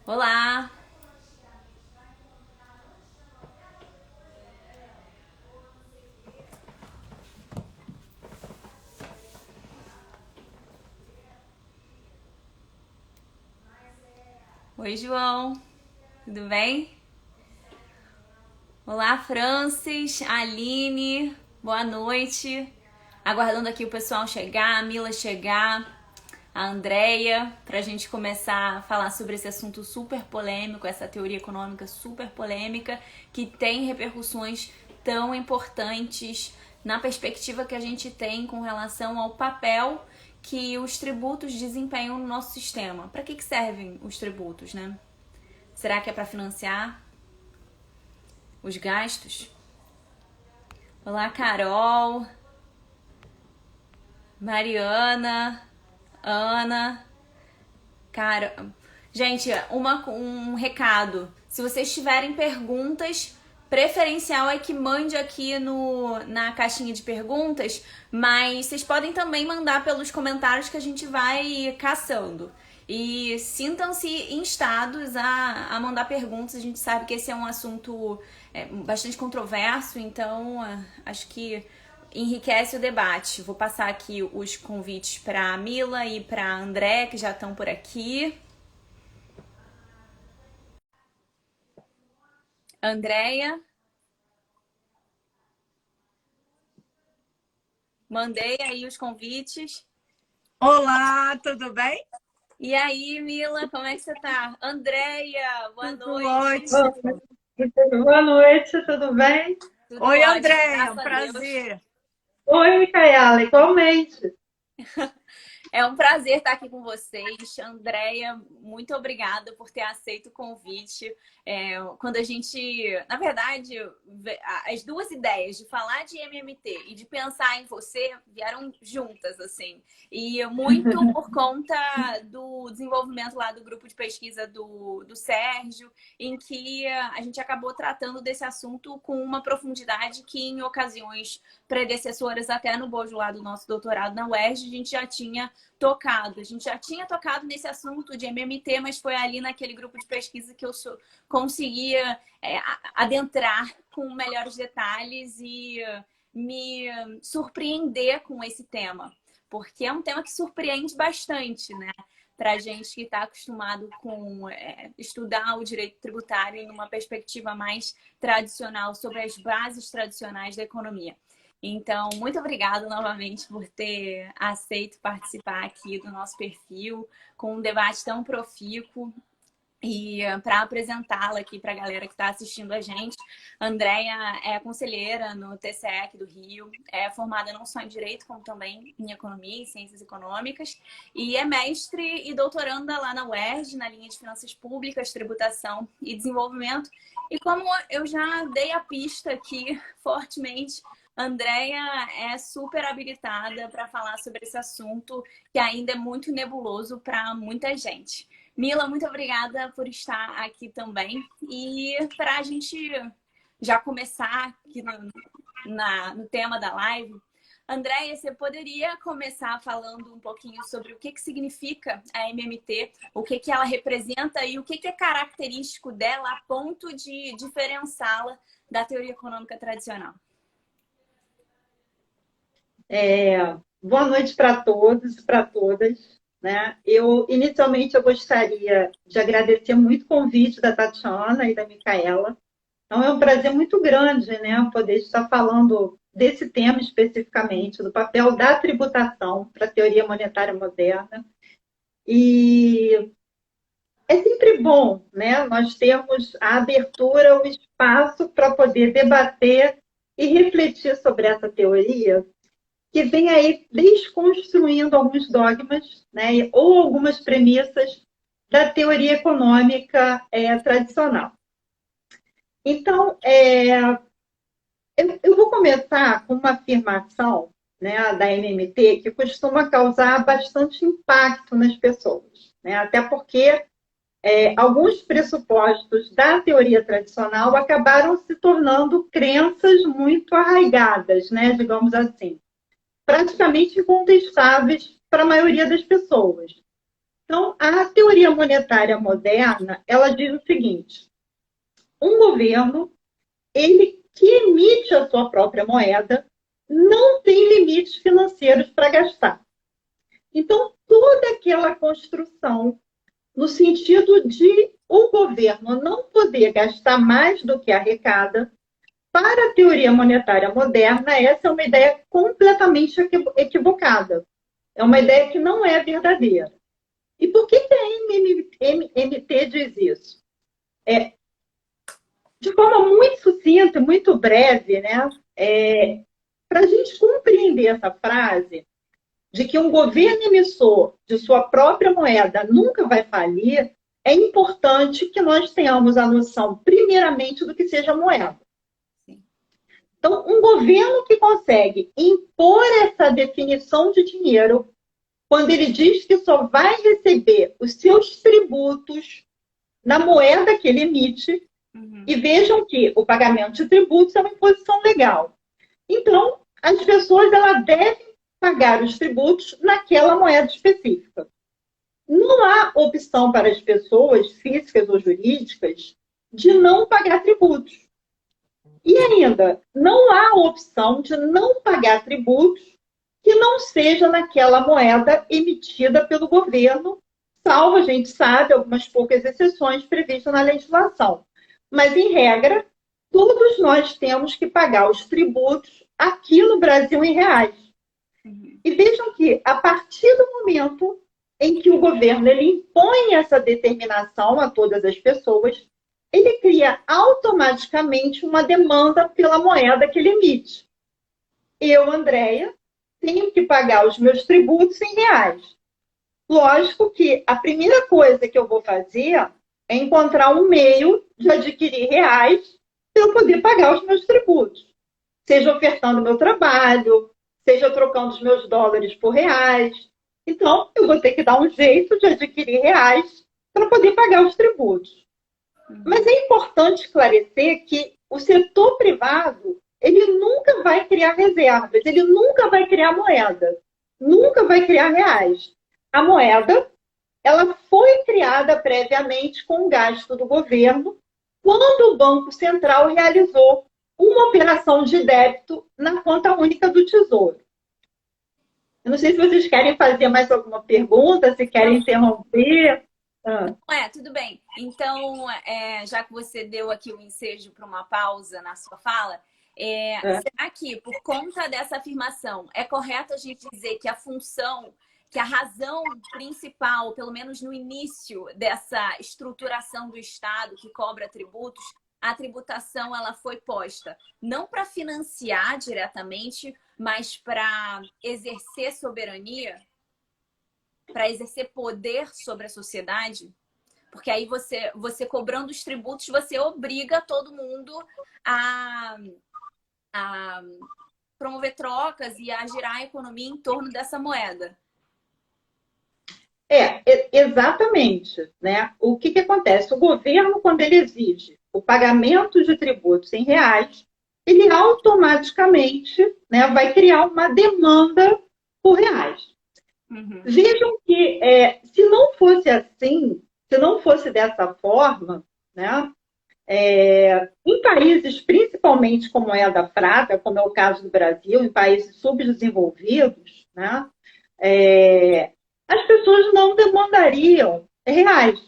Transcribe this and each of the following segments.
Olá! Oi, João, tudo bem? Olá, Francis, Aline, boa noite. Aguardando aqui o pessoal chegar, a Mila chegar, a Andrea, para a gente começar a falar sobre esse assunto super polêmico, essa teoria econômica super polêmica, que tem repercussões tão importantes na perspectiva que a gente tem com relação ao papel que os tributos desempenham no nosso sistema. Para que servem os tributos, né? Será que é para financiar os gastos? Olá, Carol, Mariana, Ana, cara. Gente, um recado. Se vocês tiverem perguntas, preferencial é que mande aqui na caixinha de perguntas, mas vocês podem também mandar pelos comentários que a gente vai caçando. E sintam-se instados a mandar perguntas. A gente sabe que esse é um assunto bastante controverso, então acho que enriquece o debate. Vou passar aqui os convites para a Mila e para a André, que já estão por aqui. Andréia, mandei aí os convites. Olá, tudo bem? E aí, Mila, como é que você tá? Andréia, boa Tudo noite. ótimo. Boa noite, tudo bem? Tudo Oi, ótimo, Andréia, graças um a Deus. prazer. Oi, Micaela, igualmente. É um prazer estar aqui com vocês. Andréia, muito obrigada por ter aceito o convite. Quando a gente... Na verdade, as duas ideias de falar de MMT e de pensar em você vieram juntas, assim. E muito por conta do desenvolvimento lá do grupo de pesquisa do Sérgio, em que a gente acabou tratando desse assunto com uma profundidade que, em ocasiões predecessoras, até no bojo lá do nosso doutorado na UERJ, a gente já tinha tocado. A gente já tinha tocado nesse assunto de MMT, mas foi ali naquele grupo de pesquisa que eu conseguia adentrar com melhores detalhes e me surpreender com esse tema. Porque é um tema que surpreende bastante, né? Para a gente que está acostumado com estudar o direito tributário em uma perspectiva mais tradicional, sobre as bases tradicionais da economia. Então, muito obrigada novamente por ter aceito participar aqui do nosso perfil, com um debate tão profícuo. E para apresentá-la aqui para a galera que está assistindo a gente, a Andréia é conselheira no TCE aqui do Rio, é formada não só em Direito, como também em Economia e Ciências Econômicas, e é mestre e doutoranda lá na UERJ, na linha de Finanças Públicas, Tributação e Desenvolvimento. E como eu já dei a pista aqui fortemente, a Andréia é super habilitada para falar sobre esse assunto que ainda é muito nebuloso para muita gente. Mila, muito obrigada por estar aqui também. E para a gente já começar aqui no tema da live, Andréia, você poderia começar falando um pouquinho sobre o que significa a MMT, o que ela representa e o que é característico dela a ponto de diferenciá-la da teoria econômica tradicional? Boa noite para todos e para todas. Né? Inicialmente, eu gostaria de agradecer muito o convite da Tatiana e da Micaela. Então, é um prazer muito grande, né, poder estar falando desse tema especificamente, do papel da tributação para a teoria monetária moderna. E é sempre bom, né, nós termos a abertura, o espaço para poder debater e refletir sobre essa teoria, que vem aí desconstruindo alguns dogmas, né, ou algumas premissas da teoria econômica tradicional. Então, eu vou começar com uma afirmação, né, da MMT que costuma causar bastante impacto nas pessoas, né, até porque alguns pressupostos da teoria tradicional acabaram se tornando crenças muito arraigadas, né, digamos assim, praticamente incontestáveis para a maioria das pessoas. Então, a teoria monetária moderna, ela diz o seguinte: um governo, ele que emite a sua própria moeda, não tem limites financeiros para gastar. Então, toda aquela construção no sentido de o governo não poder gastar mais do que arrecada, para a teoria monetária moderna, essa é uma ideia completamente equivocada. É uma ideia que não é verdadeira. E por que a MMT diz isso? De forma muito sucinta, muito breve, né? Para a gente compreender essa frase de que um governo emissor de sua própria moeda nunca vai falir, é importante que nós tenhamos a noção, primeiramente, do que seja moeda. Então, um governo que consegue impor essa definição de dinheiro, quando ele diz que só vai receber os seus tributos na moeda que ele emite, e vejam que o pagamento de tributos é uma imposição legal. Então, as pessoas elas devem pagar os tributos naquela moeda específica. Não há opção para as pessoas físicas ou jurídicas de não pagar tributos. E ainda, não há opção de não pagar tributos que não seja naquela moeda emitida pelo governo, salvo, a gente sabe, algumas poucas exceções previstas na legislação. Mas, em regra, todos nós temos que pagar os tributos aqui no Brasil em reais. E vejam que, a partir do momento em que o governo ele impõe essa determinação a todas as pessoas, ele cria automaticamente uma demanda pela moeda que ele emite. Eu, Andréia, tenho que pagar os meus tributos em reais. Lógico que a primeira coisa que eu vou fazer é encontrar um meio de adquirir reais para eu poder pagar os meus tributos. Seja ofertando meu trabalho, seja trocando os meus dólares por reais. Então, eu vou ter que dar um jeito de adquirir reais para poder pagar os tributos. Mas é importante esclarecer que o setor privado, ele nunca vai criar reservas, ele nunca vai criar moeda, nunca vai criar reais. A moeda, ela foi criada previamente com o gasto do governo, quando o Banco Central realizou uma operação de débito na conta única do Tesouro. Eu não sei se vocês querem fazer mais alguma pergunta, se querem interromper. Tudo bem. Então, já que você deu aqui o ensejo para uma pausa na sua fala, será que, por conta dessa afirmação, é correto a gente dizer que a função, que a razão principal, pelo menos no início dessa estruturação do Estado que cobra tributos, a tributação ela foi posta não para financiar diretamente, mas para exercer soberania? Para exercer poder sobre a sociedade? Porque aí você cobrando os tributos, você obriga todo mundo a promover trocas e a girar a economia em torno dessa moeda. Exatamente. Né? O que acontece? O governo, quando ele exige o pagamento de tributos em reais, ele automaticamente, né, vai criar uma demanda por reais. Vejam que se não fosse assim, se não fosse dessa forma, né, em países principalmente com moeda fraca, como é o caso do Brasil, em países subdesenvolvidos, né, as pessoas não demandariam reais.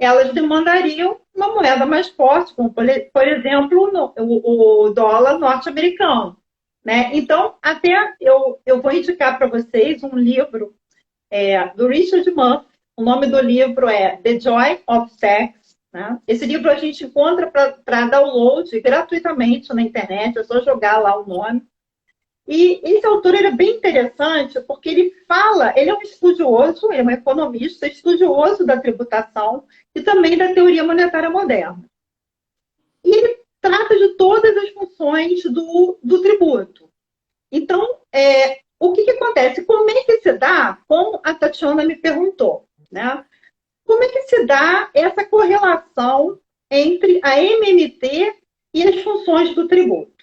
Elas demandariam uma moeda mais forte, como, por exemplo, o dólar norte-americano. Né? Então, até eu vou indicar para vocês um livro do Richard Muff. O nome do livro é The Joy of Sex. Né? Esse livro a gente encontra para download gratuitamente na internet, é só jogar lá o nome. E esse autor ele é bem interessante porque ele é um estudioso, é um economista, estudioso da tributação e também da teoria monetária moderna. E ele trata de todas as funções do tributo. Então, o que acontece? Como é que se dá, como a Tatiana me perguntou, né? Como é que se dá essa correlação entre a MMT e as funções do tributo?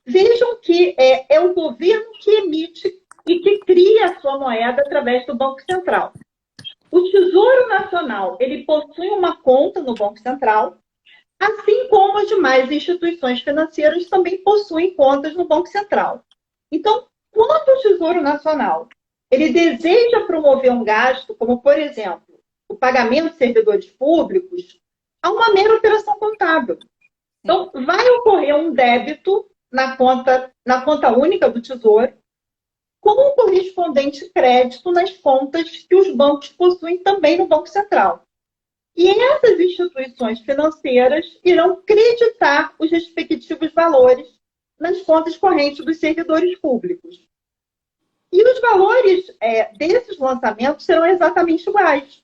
Vejam que é o governo que emite e que cria a sua moeda através do Banco Central. O Tesouro Nacional, ele possui uma conta no Banco Central, assim como as demais instituições financeiras também possuem contas no Banco Central. Então, quando o Tesouro Nacional ele deseja promover um gasto, como, por exemplo, o pagamento de servidores públicos, há uma mera operação contábil. Então, vai ocorrer um débito na conta única do Tesouro, com um correspondente crédito nas contas que os bancos possuem também no Banco Central. E essas instituições financeiras irão creditar os respectivos valores nas contas correntes dos servidores públicos. E os valores desses lançamentos serão exatamente iguais.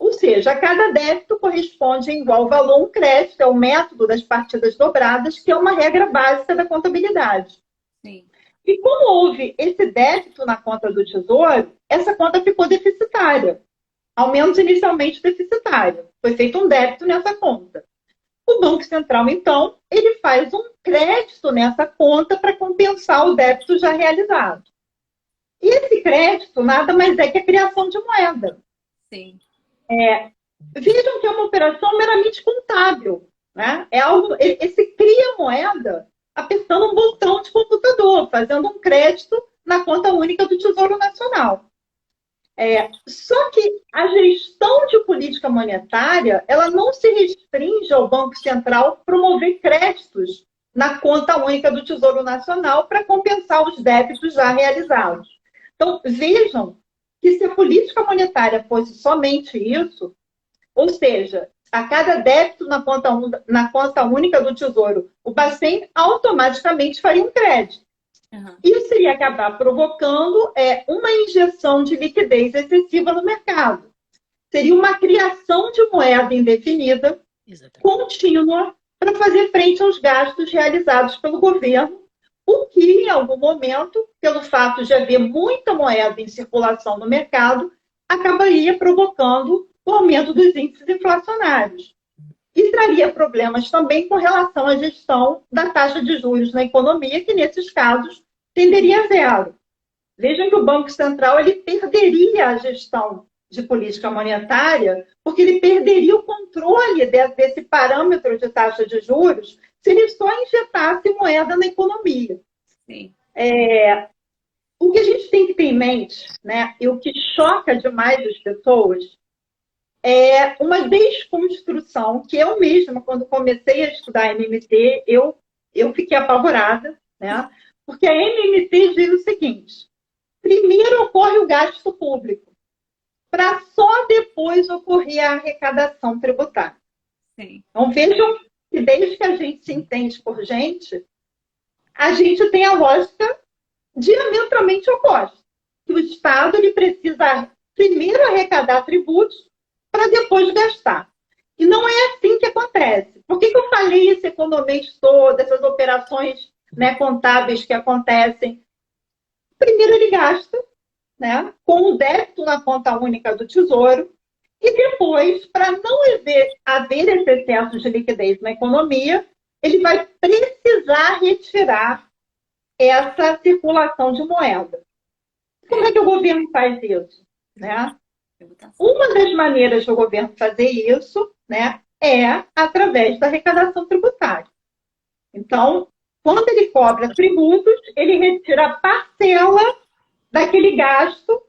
Ou seja, a cada débito corresponde em igual valor um crédito, é o método das partidas dobradas, que é uma regra básica da contabilidade. Sim. E como houve esse débito na conta do Tesouro, essa conta ficou deficitária, ao menos inicialmente deficitária. Foi feito um débito nessa conta. O Banco Central, então, ele faz um crédito nessa conta para compensar o débito já realizado. E esse crédito nada mais é que a criação de moeda. Sim. Vejam que é uma operação meramente contábil, né? Esse cria moeda apertando um botão de computador, fazendo um crédito na conta única do Tesouro Nacional. Só que a gestão de política monetária, ela não se restringe ao Banco Central promover créditos na conta única do Tesouro Nacional para compensar os débitos já realizados. Então, vejam que se a política monetária fosse somente isso, ou seja, a cada débito na conta única do Tesouro, o Bacen automaticamente faria um crédito. Uhum. Isso iria acabar provocando uma injeção de liquidez excessiva no mercado. Seria uma criação de moeda indefinida, contínua, para fazer frente aos gastos realizados pelo governo, o que, em algum momento, pelo fato de haver muita moeda em circulação no mercado, acabaria provocando o aumento dos índices inflacionários. E traria problemas também com relação à gestão da taxa de juros na economia, que, nesses casos, tenderia a zero. Vejam que o Banco Central ele perderia a gestão de política monetária, porque ele perderia o controle desse parâmetro de taxa de juros se ele só injetasse moeda na economia. Sim. O que a gente tem que ter em mente, né, e o que choca demais as pessoas, é uma desconstrução que eu mesma, quando comecei a estudar MMT, eu fiquei apavorada, né? Porque a MMT diz o seguinte: primeiro ocorre o gasto público, para só depois ocorrer a arrecadação tributária. Sim. Então, vejam que desde que a gente se entende por gente, a gente tem a lógica diametralmente oposta. Que o Estado ele precisa primeiro arrecadar tributos para depois gastar. E não é assim que acontece. Por que eu falei esse economês todo, essas operações, né, contábeis que acontecem? Primeiro ele gasta, né, com o débito na conta única do Tesouro, e depois, para não haver esse excesso de liquidez na economia, ele vai precisar retirar essa circulação de moeda. Como é que o governo faz isso? Né? Uma das maneiras do governo fazer isso, né, é através da arrecadação tributária. Então, quando ele cobra tributos, ele retira a parcela daquele gasto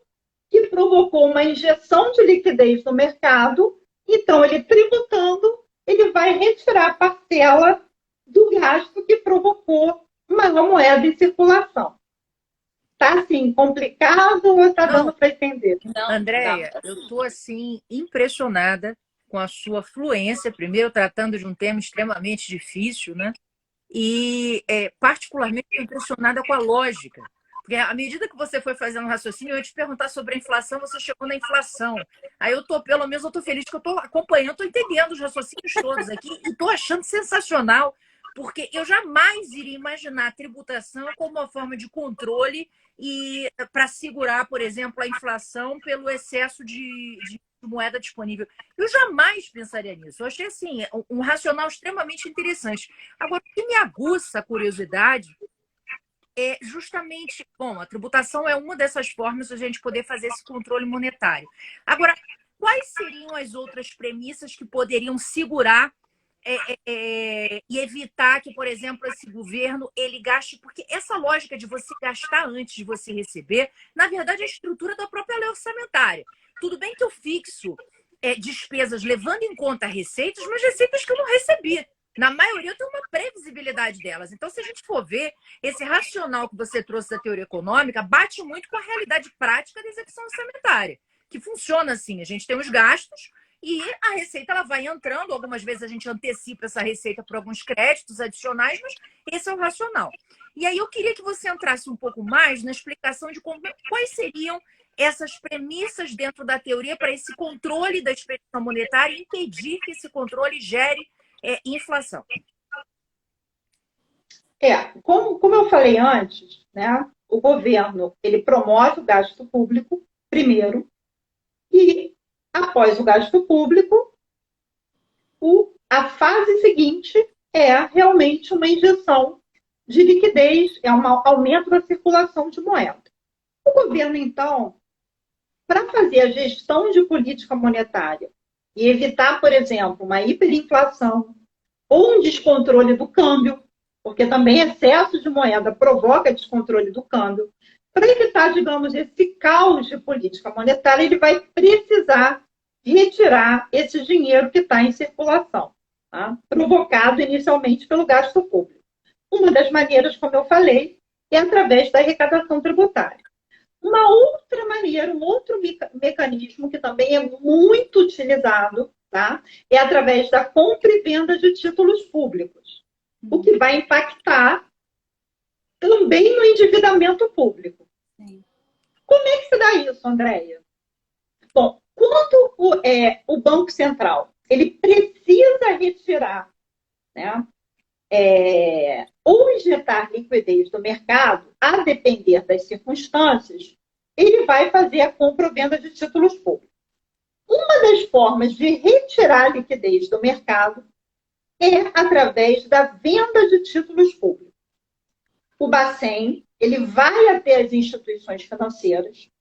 que provocou uma injeção de liquidez no mercado. Então, ele tributando, ele vai retirar a parcela do gasto que provocou uma moeda em circulação. Tá, assim, complicado ou está dando para entender? Não, Andréia, eu estou, assim, impressionada com a sua fluência, primeiro tratando de um tema extremamente difícil, né? E particularmente impressionada com a lógica. Porque à medida que você foi fazendo raciocínio, eu ia te perguntar sobre a inflação, você chegou na inflação. Aí pelo menos eu estou feliz que eu estou acompanhando, estou entendendo os raciocínios todos aqui e estou achando sensacional, porque eu jamais iria imaginar a tributação como uma forma de controle e para segurar, por exemplo, a inflação pelo excesso de moeda disponível. Eu jamais pensaria nisso. Eu achei assim, um racional extremamente interessante. Agora, o que me aguça a curiosidade é justamente, bom, a tributação é uma dessas formas de a gente poder fazer esse controle monetário. Agora, quais seriam as outras premissas que poderiam segurar e evitar que, por exemplo, esse governo ele gaste, porque essa lógica de você gastar antes de você receber, na verdade, é a estrutura da própria lei orçamentária. Tudo bem que eu fixo despesas levando em conta receitas, mas receitas que eu não recebi. Na maioria, eu tenho uma previsibilidade delas. Então, se a gente for ver, esse racional que você trouxe da teoria econômica bate muito com a realidade prática da execução orçamentária, que funciona assim. A gente tem os gastos e a receita ela vai entrando. Algumas vezes a gente antecipa essa receita por alguns créditos adicionais, mas esse é o racional. E aí eu queria que você entrasse um pouco mais na explicação de quais seriam essas premissas dentro da teoria para esse controle da expedição monetária e impedir que esse controle gere inflação. Como eu falei antes, né, o governo ele promove o gasto público primeiro e, após o gasto público, a fase seguinte é realmente uma injeção de liquidez, é um aumento da circulação de moeda. O governo, então, para fazer a gestão de política monetária e evitar, por exemplo, uma hiperinflação ou um descontrole do câmbio, porque também excesso de moeda provoca descontrole do câmbio, para evitar, digamos, esse caos de política monetária, ele vai precisar retirar esse dinheiro que está em circulação, tá? Provocado inicialmente pelo gasto público. Uma das maneiras, como eu falei, é através da arrecadação tributária. Uma outra maneira, um outro mecanismo que também é muito utilizado, tá? É através da compra e venda de títulos públicos, o que vai impactar também no endividamento público. Sim. Como é que se dá isso, Andréia? Bom, quando o Banco Central ele precisa retirar, né, ou injetar liquidez do mercado, a depender das circunstâncias, ele vai fazer a compra ou venda de títulos públicos. Uma das formas de retirar a liquidez do mercado é através da venda de títulos públicos. O Bacen ele vai até as instituições financeiras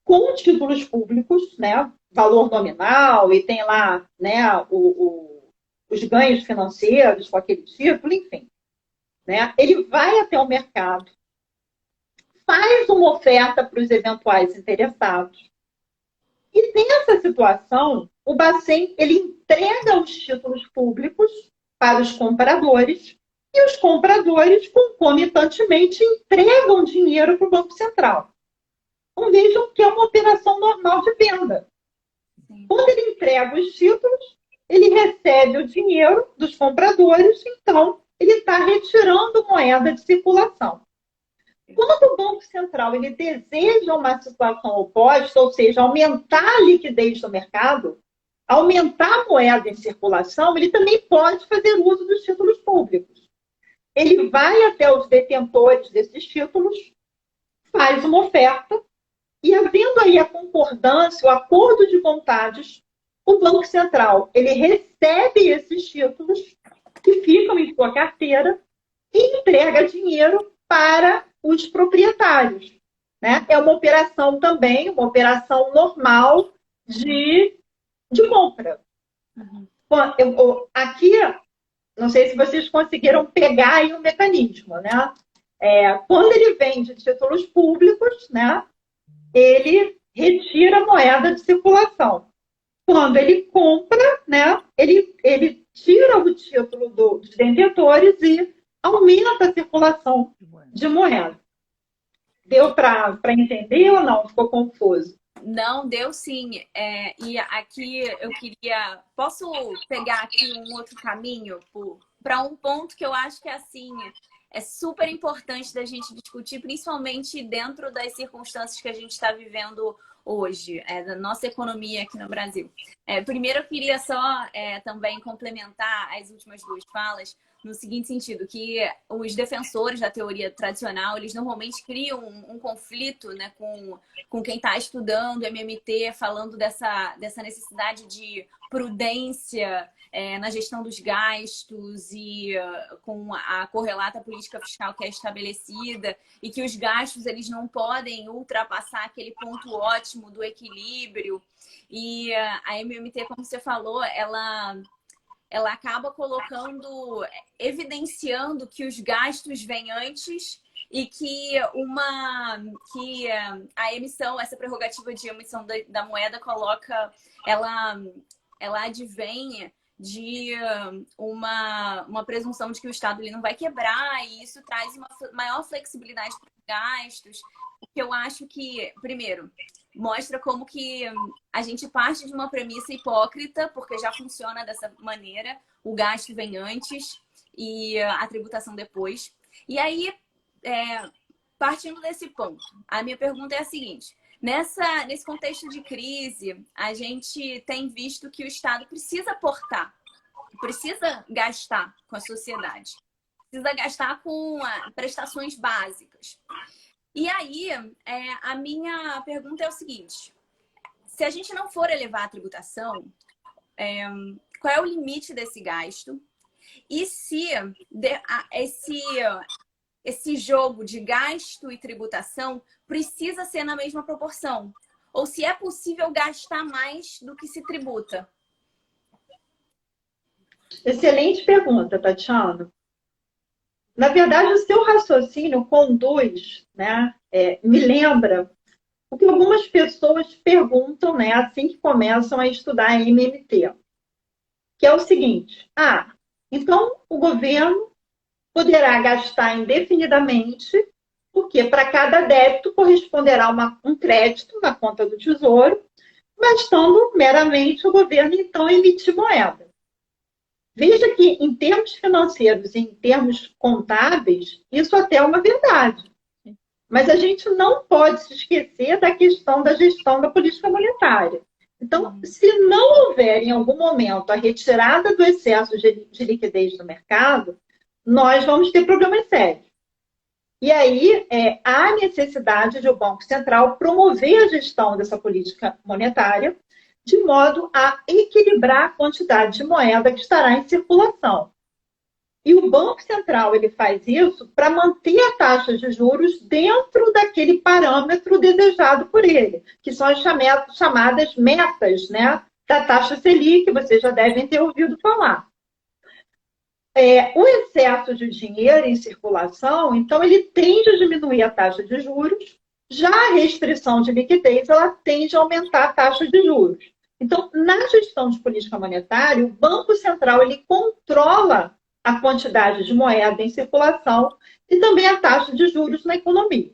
com títulos públicos, né, valor nominal, e tem lá, né, os ganhos financeiros com aquele título, enfim. Né? Ele vai até o mercado, faz uma oferta para os eventuais interessados. E nessa situação, o Bacen ele entrega os títulos públicos para os compradores e os compradores, concomitantemente, entregam dinheiro para o Banco Central. Então, vejam que é uma operação normal de venda. Quando ele entrega os títulos, ele recebe o dinheiro dos compradores, então ele está retirando moeda de circulação. Quando o Banco Central ele deseja uma situação oposta, ou seja, aumentar a liquidez do mercado, aumentar a moeda em circulação, ele também pode fazer uso dos títulos públicos. Ele vai até os detentores desses títulos, faz uma oferta, e havendo aí a concordância, o acordo de vontades, o Banco Central ele recebe esses títulos que ficam em sua carteira e entrega dinheiro para os proprietários. Né? É uma operação também, uma operação normal de compra. Uhum. Aqui, não sei se vocês conseguiram pegar aí o mecanismo. Né? Quando ele vende títulos públicos, né, ele retira a moeda de circulação. Quando ele compra, né, ele tira o título dos detentores e aumenta a circulação de moeda. Deu para entender ou não? Ficou confuso? Não, deu sim. E aqui eu queria... Posso pegar aqui um outro caminho para um ponto que eu acho que assim, é super importante da gente discutir, principalmente dentro das circunstâncias que a gente está vivendo hoje, da nossa economia aqui no Brasil. Primeiro, eu queria só também complementar as últimas duas falas no seguinte sentido, que os defensores da teoria tradicional, eles normalmente criam um conflito, né, com quem está estudando MMT, falando dessa necessidade de prudência na gestão dos gastos e com a correlata política fiscal que é estabelecida, e que os gastos eles não podem ultrapassar aquele ponto ótimo do equilíbrio. E a MMT, como você falou, ela acaba evidenciando que os gastos vêm antes e que a emissão, essa prerrogativa de emissão da moeda ela advém de uma presunção de que o Estado ele não vai quebrar, e isso traz uma maior flexibilidade para os gastos, o que eu acho que, primeiro, mostra como que a gente parte de uma premissa hipócrita, porque já funciona dessa maneira, o gasto vem antes e a tributação depois. E aí, partindo desse ponto, a minha pergunta é a seguinte: nesse contexto de crise, a gente tem visto que o Estado precisa aportar, precisa gastar com a sociedade, precisa gastar com prestações básicas. E aí, a minha pergunta é o seguinte: se a gente não for elevar a tributação, qual é o limite desse gasto? E se esse jogo de gasto e tributação precisa ser na mesma proporção? Ou se é possível gastar mais do que se tributa? Excelente pergunta, Tatiana. Na verdade, o seu raciocínio conduz, né, me lembra o que algumas pessoas perguntam, né, assim que começam a estudar MMT, que é o seguinte: então o governo poderá gastar indefinidamente, porque para cada débito corresponderá um crédito na conta do Tesouro, bastando meramente o governo, então, emitir moeda. Veja que, em termos financeiros e em termos contábeis, isso até é uma verdade. Mas a gente não pode se esquecer da questão da gestão da política monetária. Então, se não houver, em algum momento, a retirada do excesso de liquidez do mercado, nós vamos ter problemas sérios. E aí, há necessidade de o Banco Central promover a gestão dessa política monetária de modo a equilibrar a quantidade de moeda que estará em circulação. E o Banco Central ele faz isso para manter a taxa de juros dentro daquele parâmetro desejado por ele, que são as chamadas metas, né, da taxa Selic, que vocês já devem ter ouvido falar. O excesso de dinheiro em circulação, então, ele tende a diminuir a taxa de juros. Já a restrição de liquidez, ela tende a aumentar a taxa de juros. Então, na gestão de política monetária, o Banco Central ele controla a quantidade de moeda em circulação e também a taxa de juros na economia.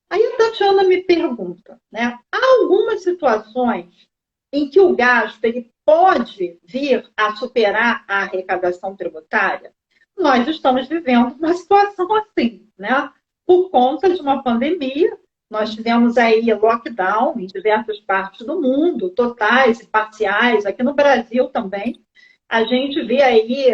Aí a Tatiana me pergunta, né, há algumas situações em que o gasto ele pode vir a superar a arrecadação tributária? Nós estamos vivendo uma situação assim, né? Por conta de uma pandemia, nós tivemos aí lockdown em diversas partes do mundo, totais e parciais, aqui no Brasil também. A gente vê aí,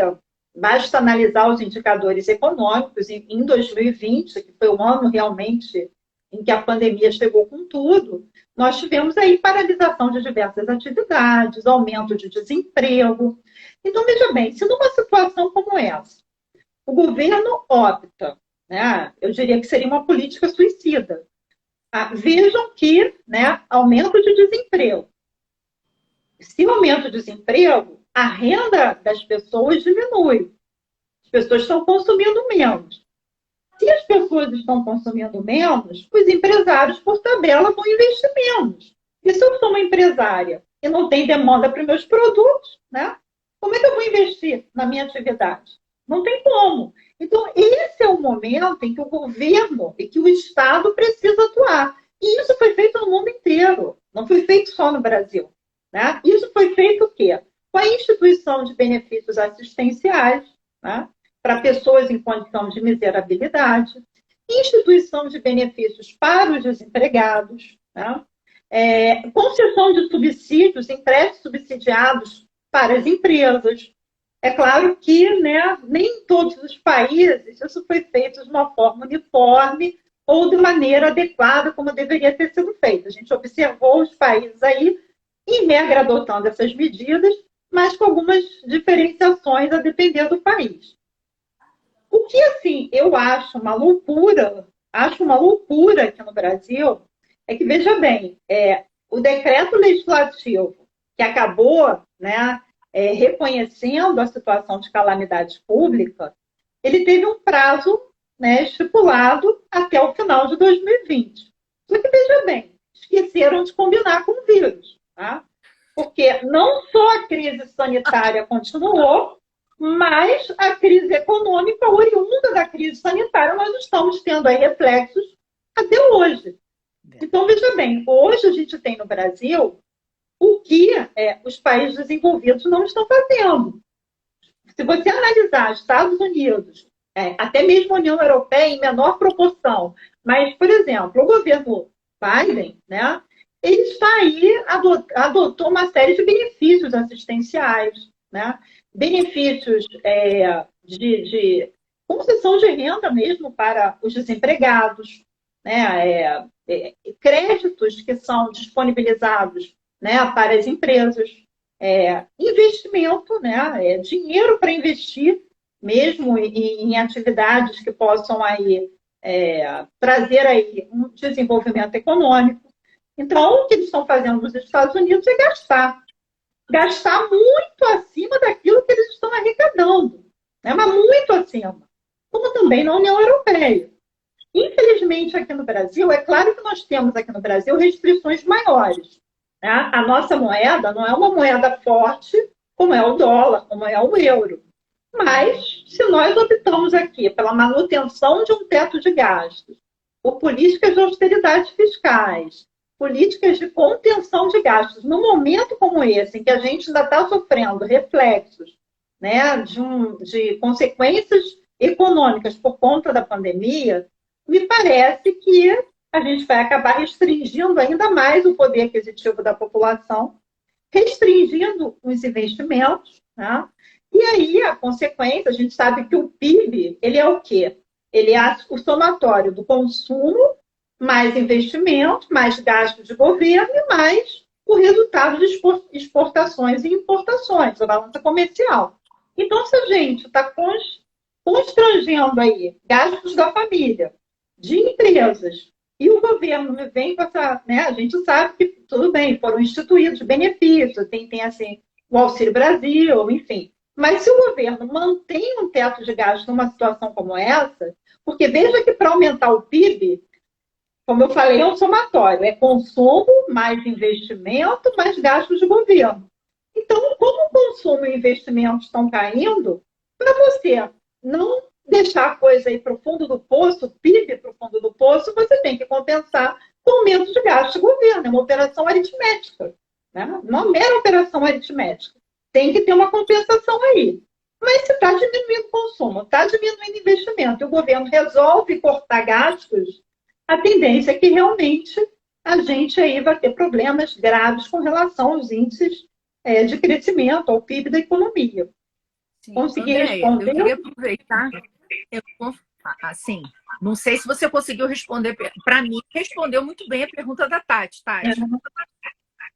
basta analisar os indicadores econômicos em 2020, que foi um ano realmente em que a pandemia chegou com tudo, nós tivemos aí paralisação de diversas atividades, aumento de desemprego. Então, veja bem, se numa situação como essa, o governo opta, né, eu diria que seria uma política suicida. Vejam que, né, aumento de desemprego. Se aumenta o desemprego, a renda das pessoas diminui. As pessoas estão consumindo menos. Se as pessoas estão consumindo menos, os empresários, por tabela, vão investir menos. E se eu sou uma empresária e não tenho demanda para os meus produtos, né, como é que eu vou investir na minha atividade? Não tem como. Então, esse é o momento em que o governo e que o Estado precisa atuar. E isso foi feito no mundo inteiro. Não foi feito só no Brasil. Né? Isso foi feito o quê? Com a instituição de benefícios assistenciais, né, para pessoas em condição de miserabilidade, instituição de benefícios para os desempregados, né, concessão de subsídios, empréstimos subsidiados para as empresas, É claro que, né, nem em todos os países isso foi feito de uma forma uniforme ou de maneira adequada como deveria ter sido feito. A gente observou os países aí, em regra, adotando essas medidas, mas com algumas diferenciações a depender do país. O que, assim, eu acho uma loucura aqui no Brasil, é que, veja bem, o decreto legislativo que acabou, né, reconhecendo a situação de calamidade pública, ele teve um prazo, né, estipulado até o final de 2020. Só que, veja bem, esqueceram de combinar com o vírus, tá? Porque não só a crise sanitária continuou, mas a crise econômica oriunda da crise sanitária nós estamos tendo aí reflexos até hoje. Então, veja bem, hoje a gente tem no Brasil o que os países desenvolvidos não estão fazendo. Se você analisar Estados Unidos, até mesmo a União Europeia em menor proporção, mas, por exemplo, o governo Biden, né, ele está aí, adotou uma série de benefícios assistenciais, né, benefícios de concessão de renda mesmo para os desempregados, né, créditos que são disponibilizados, né, para as empresas, investimento, né, dinheiro para investir mesmo em atividades que possam aí, trazer aí um desenvolvimento econômico. Então, o que eles estão fazendo nos Estados Unidos é gastar muito acima daquilo que eles estão arrecadando, né, mas muito acima, como também na União Europeia. Infelizmente, aqui no Brasil, é claro que nós temos aqui no Brasil restrições maiores. Né? A nossa moeda não é uma moeda forte, como é o dólar, como é o euro. Mas, se nós optamos aqui pela manutenção de um teto de gastos, por políticas de austeridade fiscais, políticas de contenção de gastos, num momento como esse, em que a gente ainda está sofrendo reflexos, né, de consequências econômicas por conta da pandemia, me parece que a gente vai acabar restringindo ainda mais o poder aquisitivo da população, restringindo os investimentos, né? E aí, a consequência, a gente sabe que o PIB, ele é o quê? Ele é o somatório do consumo, mais investimento, mais gasto de governo e mais o resultado de exportações e importações, a balança comercial. Então, se a gente está constrangendo aí gastos da família, de empresas, e o governo vem com essa, né, a gente sabe que, tudo bem, foram instituídos benefícios, tem assim, o Auxílio Brasil, enfim. Mas se o governo mantém um teto de gastos numa situação como essa, porque veja que para aumentar o PIB, como eu falei, é um somatório, é consumo, mais investimento, mais gastos de governo. Então, como o consumo e investimentos estão caindo, para você não deixar a coisa aí para o fundo do poço, o PIB para o fundo do poço, você tem que compensar com aumento de gasto de governo. É uma operação aritmética, né? Uma mera operação aritmética. Tem que ter uma compensação aí. Mas se está diminuindo o consumo, está diminuindo o investimento, e o governo resolve cortar gastos, a tendência é que realmente a gente aí vai ter problemas graves com relação aos índices de crescimento, ao PIB da economia. Sim. Consegui Andréia, responder? eu queria aproveitar. Assim, não sei se você conseguiu responder. Para mim, respondeu muito bem a pergunta da Tati. Tati.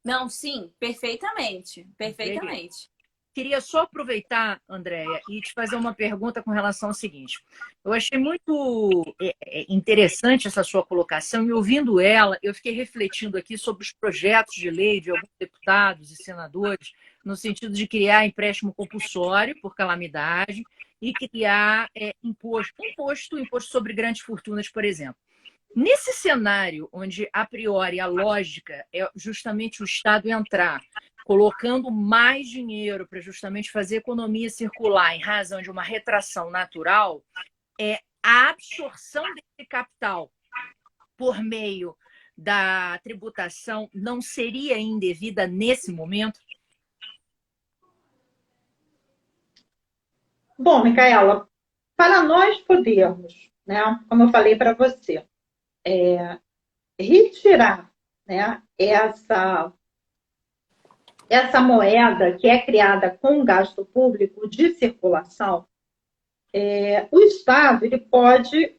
Não, sim, perfeitamente. Perfeitamente. Queria só aproveitar, Andréia, e te fazer uma pergunta com relação ao seguinte. Eu achei muito interessante essa sua colocação e, ouvindo ela, eu fiquei refletindo aqui sobre os projetos de lei de alguns deputados e senadores no sentido de criar empréstimo compulsório por calamidade e criar imposto sobre grandes fortunas, por exemplo. Nesse cenário, onde, a priori, a lógica é justamente o Estado entrar colocando mais dinheiro para justamente fazer a economia circular em razão de uma retração natural, a absorção desse capital por meio da tributação não seria indevida nesse momento? Bom, Micaela, para nós podermos, né, como eu falei para você, retirar, né, essa moeda que é criada com gasto público de circulação, o Estado ele pode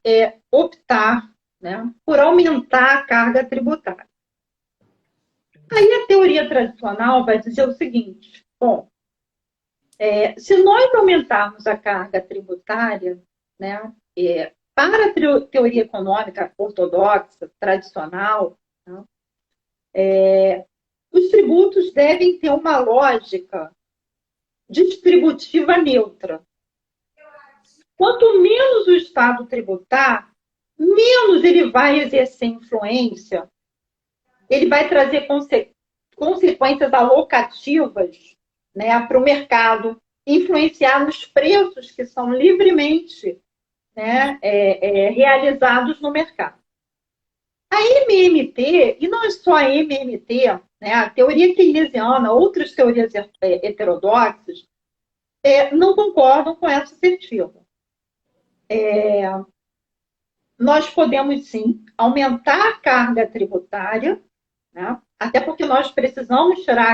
optar, né, por aumentar a carga tributária. Aí a teoria tradicional vai dizer o seguinte: bom, se nós aumentarmos a carga tributária, né, para a teoria econômica ortodoxa, tradicional, né, os tributos devem ter uma lógica distributiva neutra. Quanto menos o Estado tributar, menos ele vai exercer influência, ele vai trazer consequências alocativas, né, para o mercado, influenciar nos preços que são livremente, né, realizados no mercado. A MMT, e não é só a MMT, né, a teoria keynesiana, outras teorias heterodoxas, não concordam com essa assertiva. Nós podemos, sim, aumentar a carga tributária, né, até porque nós precisamos tirar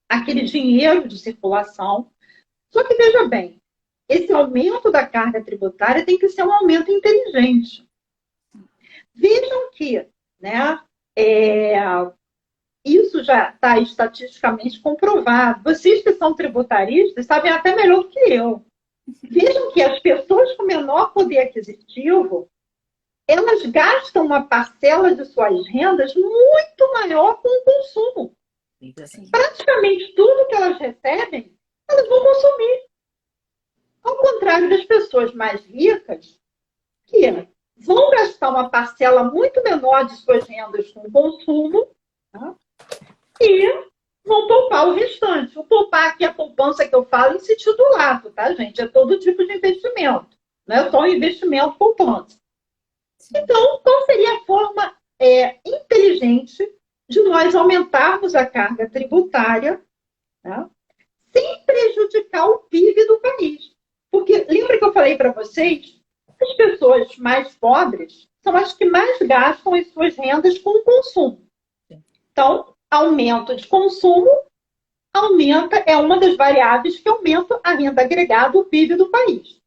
aquele dinheiro de circulação. Só que, veja bem, esse aumento da carga tributária tem que ser um aumento inteligente. Vejam que, né, isso já está estatisticamente comprovado. Vocês que são tributaristas sabem até melhor do que eu. Vejam que as pessoas com menor poder aquisitivo, elas gastam uma parcela de suas rendas muito maior com o consumo. Praticamente tudo que elas recebem, elas vão consumir. Ao contrário das pessoas mais ricas, que vão gastar uma parcela muito menor de suas rendas com o consumo, tá? E vão poupar o restante. O poupar aqui, a poupança que eu falo, em sentido lato, tá, gente? É todo tipo de investimento. Não é só um investimento poupança. Então, qual seria a forma inteligente de nós aumentarmos a carga tributária, tá, sem prejudicar o PIB do país? Porque lembra que eu falei para vocês? As pessoas mais pobres são as que mais gastam as suas rendas com o consumo. Então, aumento de consumo é uma das variáveis que aumenta a renda agregada, o PIB do país.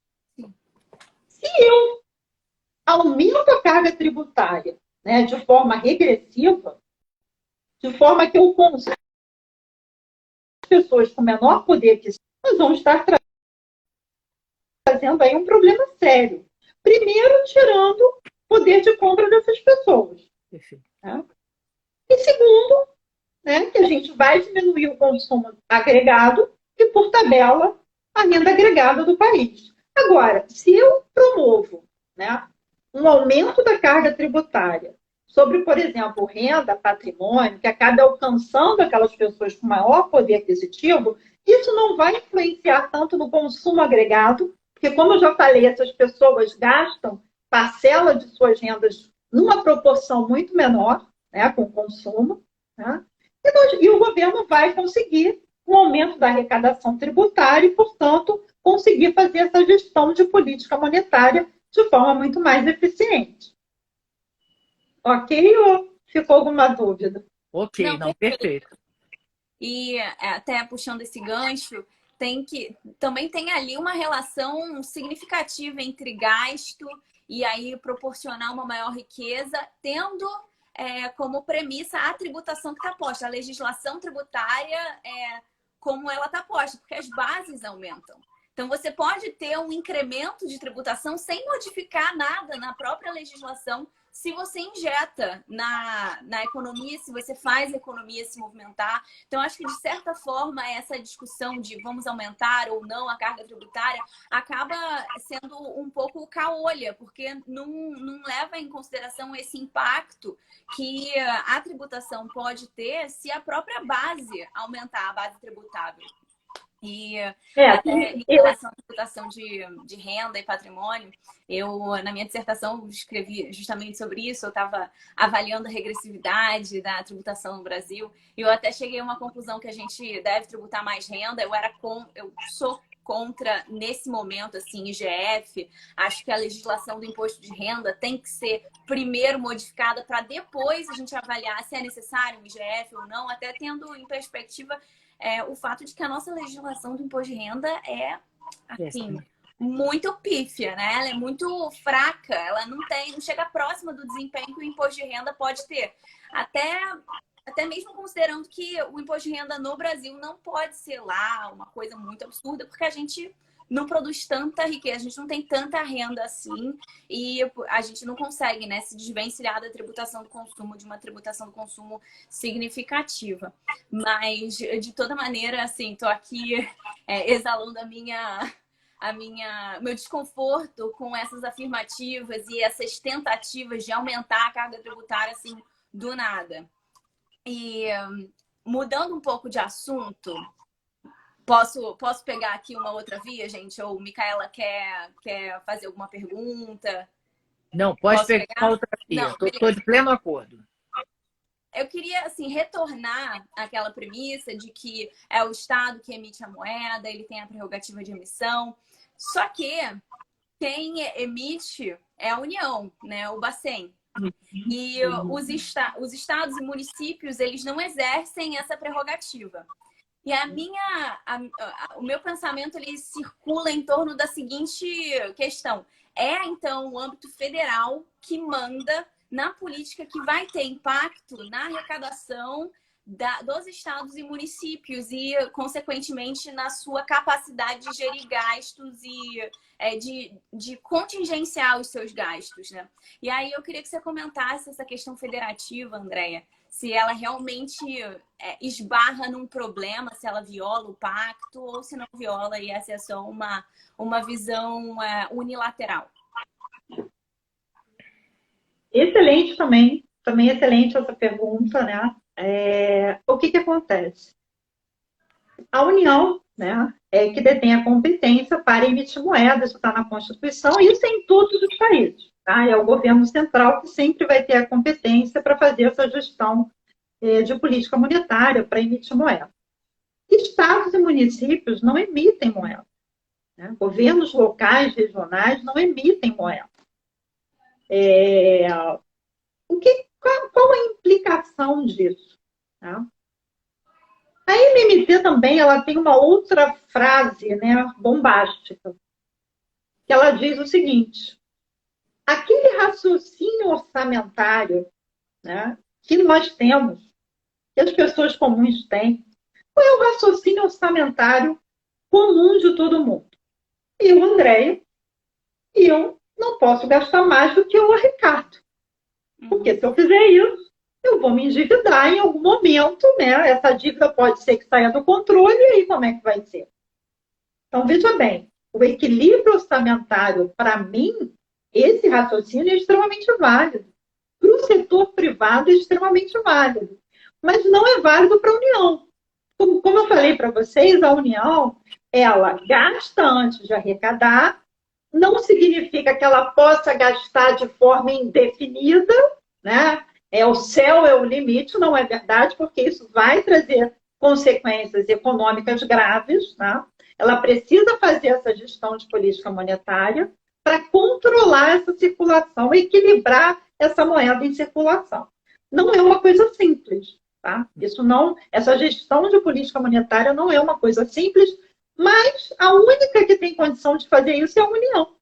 Se eu aumento a carga tributária, né, de forma regressiva, de forma que eu consumo as pessoas com menor poder aquisitivo, nós vamos estar trazendo aí um problema sério. Primeiro, tirando o poder de compra dessas pessoas. Né? E segundo, né, que a gente vai diminuir o consumo agregado e, por tabela, a renda agregada do país. Agora, se eu promovo, né, um aumento da carga tributária sobre, por exemplo, renda, patrimônio, que acaba alcançando aquelas pessoas com maior poder aquisitivo, isso não vai influenciar tanto no consumo agregado, porque, como eu já falei, essas pessoas gastam parcela de suas rendas numa proporção muito menor, né, com o consumo, né? E o governo vai conseguir um aumento da arrecadação tributária e, portanto, conseguir fazer essa gestão de política monetária de forma muito mais eficiente. Ok? Ou ficou alguma dúvida? Ok, não, perfeito. E até puxando esse gancho, também tem ali uma relação significativa entre gasto e aí proporcionar uma maior riqueza, tendo como premissa a tributação que está posta, a legislação tributária como ela está posta, porque as bases aumentam. Então, você pode ter um incremento de tributação sem modificar nada na própria legislação, se você injeta na economia, se você faz a economia se movimentar. Então, acho que, de certa forma, essa discussão de vamos aumentar ou não a carga tributária acaba sendo um pouco caolha, porque não leva em consideração esse impacto que a tributação pode ter se a própria base aumentar, a base tributável. E até em relação à tributação de renda e patrimônio, eu, na minha dissertação, escrevi justamente sobre isso. Eu estava avaliando a regressividade da tributação no Brasil e eu até cheguei a uma conclusão que a gente deve tributar mais renda. Eu sou contra, nesse momento, assim, IGF. Acho que a legislação do imposto de renda tem que ser primeiro modificada para depois a gente avaliar se é necessário um IGF ou não, até tendo em perspectiva o fato de que a nossa legislação do imposto de renda é, assim, muito pífia, né? Ela é muito fraca, ela não chega próxima do desempenho que o imposto de renda pode ter. Até mesmo considerando que o imposto de renda no Brasil não pode ser lá uma coisa muito absurda, porque a gente não produz tanta riqueza, a gente não tem tanta renda assim, e a gente não consegue, né, se desvencilhar da tributação do consumo, de uma tributação do consumo significativa. Mas, de toda maneira, assim, tô aqui exalando meu desconforto com essas afirmativas e essas tentativas de aumentar a carga tributária, assim, do nada. E mudando um pouco de assunto, posso pegar aqui uma outra via, gente? Ou Micaela quer fazer alguma pergunta? Não, pode pegar uma outra via. Estou de pleno acordo. Eu queria, assim, retornar àquela premissa de que é o Estado que emite a moeda, ele tem a prerrogativa de emissão. Só que quem emite é a União, né? O Bacen. E os estados e municípios, eles não exercem essa prerrogativa. E o meu pensamento, ele circula em torno da seguinte questão. Então, o âmbito federal que manda na política que vai ter impacto na arrecadação dos estados e municípios e, consequentemente, na sua capacidade de gerir gastos e de contingenciar os seus gastos, né? E aí eu queria que você comentasse essa questão federativa, Andréia, se ela realmente esbarra num problema, se ela viola o pacto ou se não viola e essa é só uma visão unilateral. Excelente também excelente essa pergunta, né? O que acontece? A União, né, que detém a competência para emitir moedas, isso está na Constituição, e isso é em todos os países. Tá? É o governo central que sempre vai ter a competência para fazer essa gestão de política monetária, para emitir moeda. Estados e municípios não emitem moeda. Né? Governos locais, regionais, não emitem moeda. Qual a implicação disso? Tá? A MMT também ela tem uma outra frase, né, bombástica, que ela diz o seguinte: aquele raciocínio orçamentário, né, que nós temos, que as pessoas comuns têm, qual é o raciocínio orçamentário comum de todo mundo? Eu, Andréia, eu não posso gastar mais do que eu arrecado. Porque se eu fizer isso, eu vou me endividar em algum momento, né? Essa dívida pode ser que saia do controle, e aí como é que vai ser? Então, veja bem, o equilíbrio orçamentário, para mim, esse raciocínio é extremamente válido. Para o setor privado é extremamente válido. Mas não é válido para a União. Como eu falei para vocês, a União, ela gasta antes de arrecadar, não significa que ela possa gastar de forma indefinida, né? O céu é o limite, não é verdade, porque isso vai trazer consequências econômicas graves, tá? Ela precisa fazer essa gestão de política monetária para controlar essa circulação, equilibrar essa moeda em circulação. Não é uma coisa simples, tá? Essa gestão de política monetária não é uma coisa simples, mas a única que tem condição de fazer isso é a União.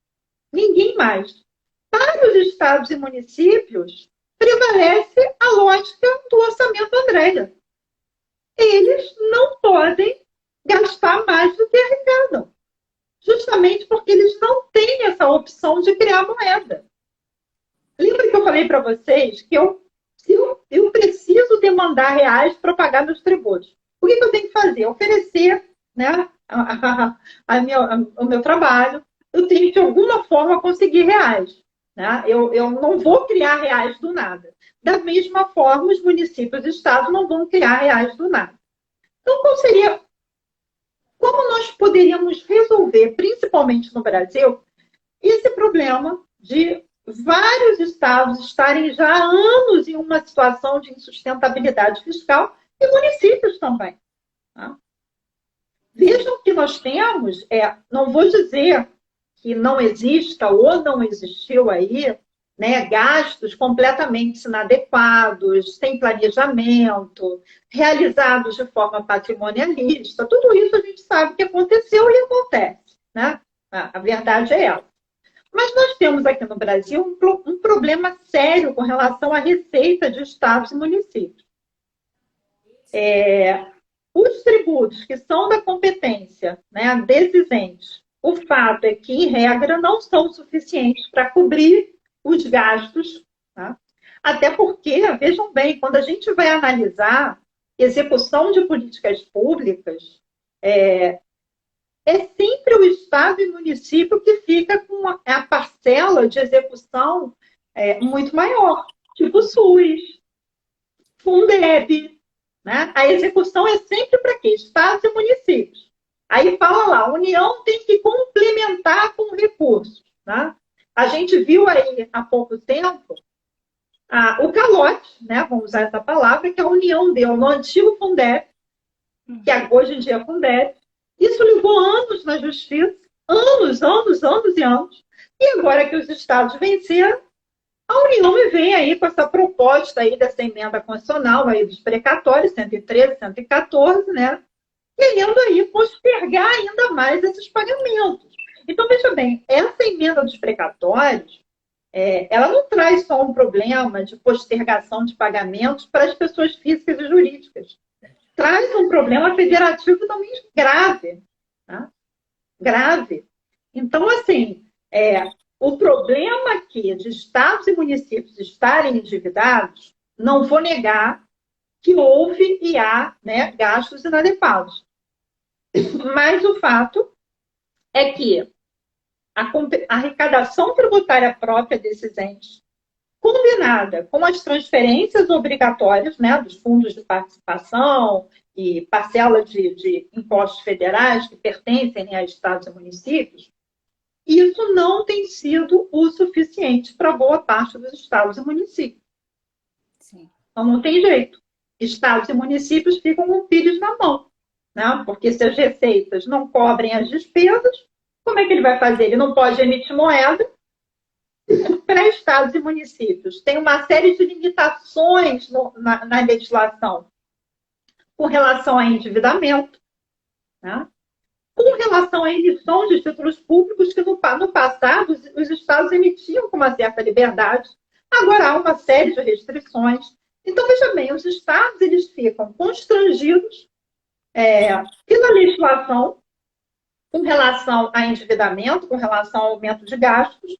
Ninguém mais. Para os estados e municípios, prevalece a lógica do orçamento Andréia. Eles não podem gastar mais do que arrecadam. Justamente porque eles não têm essa opção de criar moeda. Lembra que eu falei para vocês que eu preciso demandar reais para pagar meus tributos. O que eu tenho que fazer? Oferecer, né, o meu trabalho. Eu tenho que, de alguma forma, conseguir reais. Né? Eu não vou criar reais do nada. Da mesma forma, os municípios e estados não vão criar reais do nada. Então, como nós poderíamos resolver, principalmente no Brasil, esse problema de vários estados estarem já há anos em uma situação de insustentabilidade fiscal e municípios também. Tá? Vejam que nós temos, não vou dizer que não exista ou não existiu aí, né, gastos completamente inadequados, sem planejamento, realizados de forma patrimonialista. Tudo isso a gente sabe que aconteceu e acontece, né? A verdade é ela. Mas nós temos aqui no Brasil um problema sério com relação à receita de estados e municípios. Os tributos que são da competência, né, desses entes, o fato é que, em regra, não são suficientes para cobrir os gastos. Tá? Até porque, vejam bem, quando a gente vai analisar execução de políticas públicas, é sempre o Estado e o município que fica com a parcela de execução muito maior, tipo o SUS, Fundeb, né? A execução é sempre para quê? Estados e municípios. Aí fala lá, a União tem que complementar com recursos. Né? A gente viu aí há pouco tempo o calote, né? Vamos usar essa palavra, que a União deu no antigo Fundeb, que hoje em dia é Fundeb. Isso levou anos na justiça, anos e anos. E agora que os estados venceram, a União me vem aí com essa proposta aí dessa emenda constitucional aí dos precatórios, 113, 114, né? Querendo aí postergar ainda mais esses pagamentos. Então, veja bem, essa emenda dos precatórios, ela não traz só um problema de postergação de pagamentos para as pessoas físicas e jurídicas. Traz um problema federativo também grave. Tá? Grave. Então, assim, o problema aqui de estados e municípios estarem endividados, não vou negar que houve e há, né, gastos inadequados. Mas o fato é que a arrecadação tributária própria desses entes, combinada com as transferências obrigatórias, né, dos fundos de participação e parcela de impostos federais que pertencem, né, a estados e municípios, isso não tem sido o suficiente para boa parte dos estados e municípios. Sim. Então, não tem jeito. Estados e municípios ficam com pires na mão, né? Porque se as receitas não cobrem as despesas, como é que ele vai fazer? Ele não pode emitir moeda. Para estados e municípios, tem uma série de limitações na legislação com relação a endividamento, né? Com relação à emissão de títulos públicos, que no passado os estados emitiam com uma certa liberdade, agora há uma série de restrições. Então, veja bem, os estados eles ficam constrangidos pela legislação com relação a endividamento, com relação ao aumento de gastos.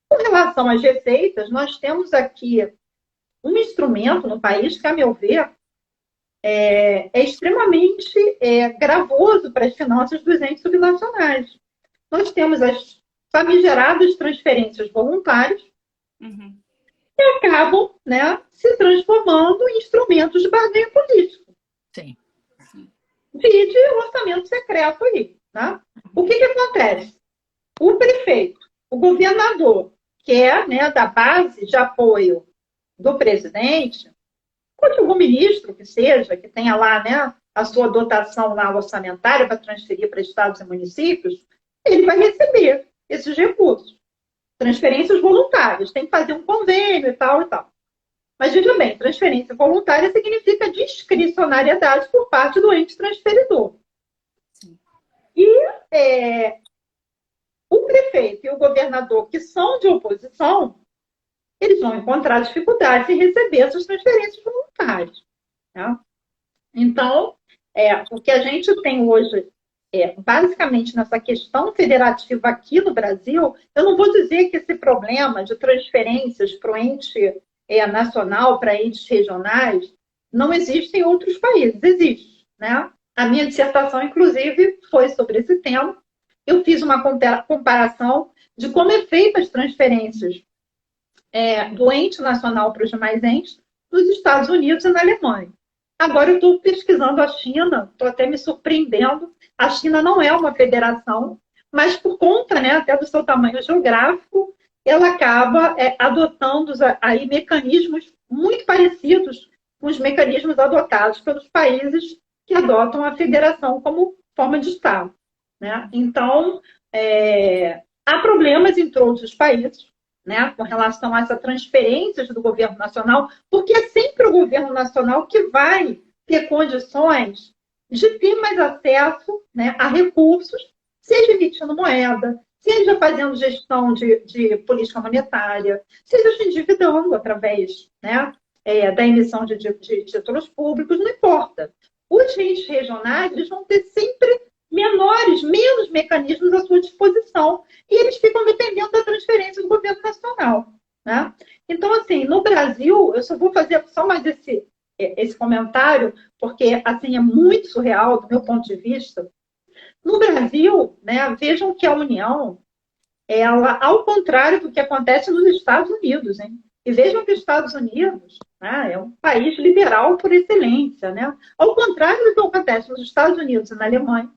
Com relação às receitas, nós temos aqui um instrumento no país que, a meu ver, é extremamente gravoso para as finanças dos entes subnacionais. Nós temos as famigeradas transferências voluntárias, que acabam, né, se transformando em instrumentos de barganha político. Sim. Vide o orçamento secreto aí. Né? O que acontece? O prefeito, o governador, que é, né, da base de apoio do presidente, ou de algum ministro que seja, que tenha lá, né, a sua dotação lá orçamentária para transferir para estados e municípios, ele vai receber esses recursos. Transferências voluntárias, tem que fazer um convênio e tal e tal. Mas, veja bem, transferência voluntária significa discricionariedade por parte do ente transferidor. Sim. E o prefeito e o governador, que são de oposição, eles vão encontrar dificuldades em receber essas transferências voluntárias. Né? Então, o que a gente tem hoje, basicamente nessa questão federativa aqui no Brasil, eu não vou dizer que esse problema de transferências para o ente nacional, para entes regionais, não existe em outros países. Existe. Né? A minha dissertação, inclusive, foi sobre esse tema. Eu fiz uma comparação de como é feita as transferências do ente nacional para os demais entes nos Estados Unidos e na Alemanha. Agora eu estou pesquisando a China, estou até me surpreendendo. A China não é uma federação, mas por conta, né, até do seu tamanho geográfico, ela acaba adotando aí mecanismos muito parecidos com os mecanismos adotados pelos países que adotam a federação como forma de Estado, né? Então, há problemas entre outros países, né, com relação a essa transferência do governo nacional, porque é sempre o governo nacional que vai ter condições de ter mais acesso, né, a recursos, seja emitindo moeda, seja fazendo gestão de política monetária, seja se endividando através, né, da emissão de títulos públicos, não importa. Os entes regionais eles vão ter sempre menos mecanismos à sua disposição e eles ficam dependendo da transferência do governo nacional, né? Então, assim, no Brasil, eu só vou fazer só mais esse comentário, porque, assim, é muito surreal do meu ponto de vista. No Brasil, né, vejam que a União, ela, ao contrário do que acontece nos Estados Unidos, hein? E vejam que os Estados Unidos, né, é um país liberal por excelência, né? Ao contrário do que acontece nos Estados Unidos e na Alemanha,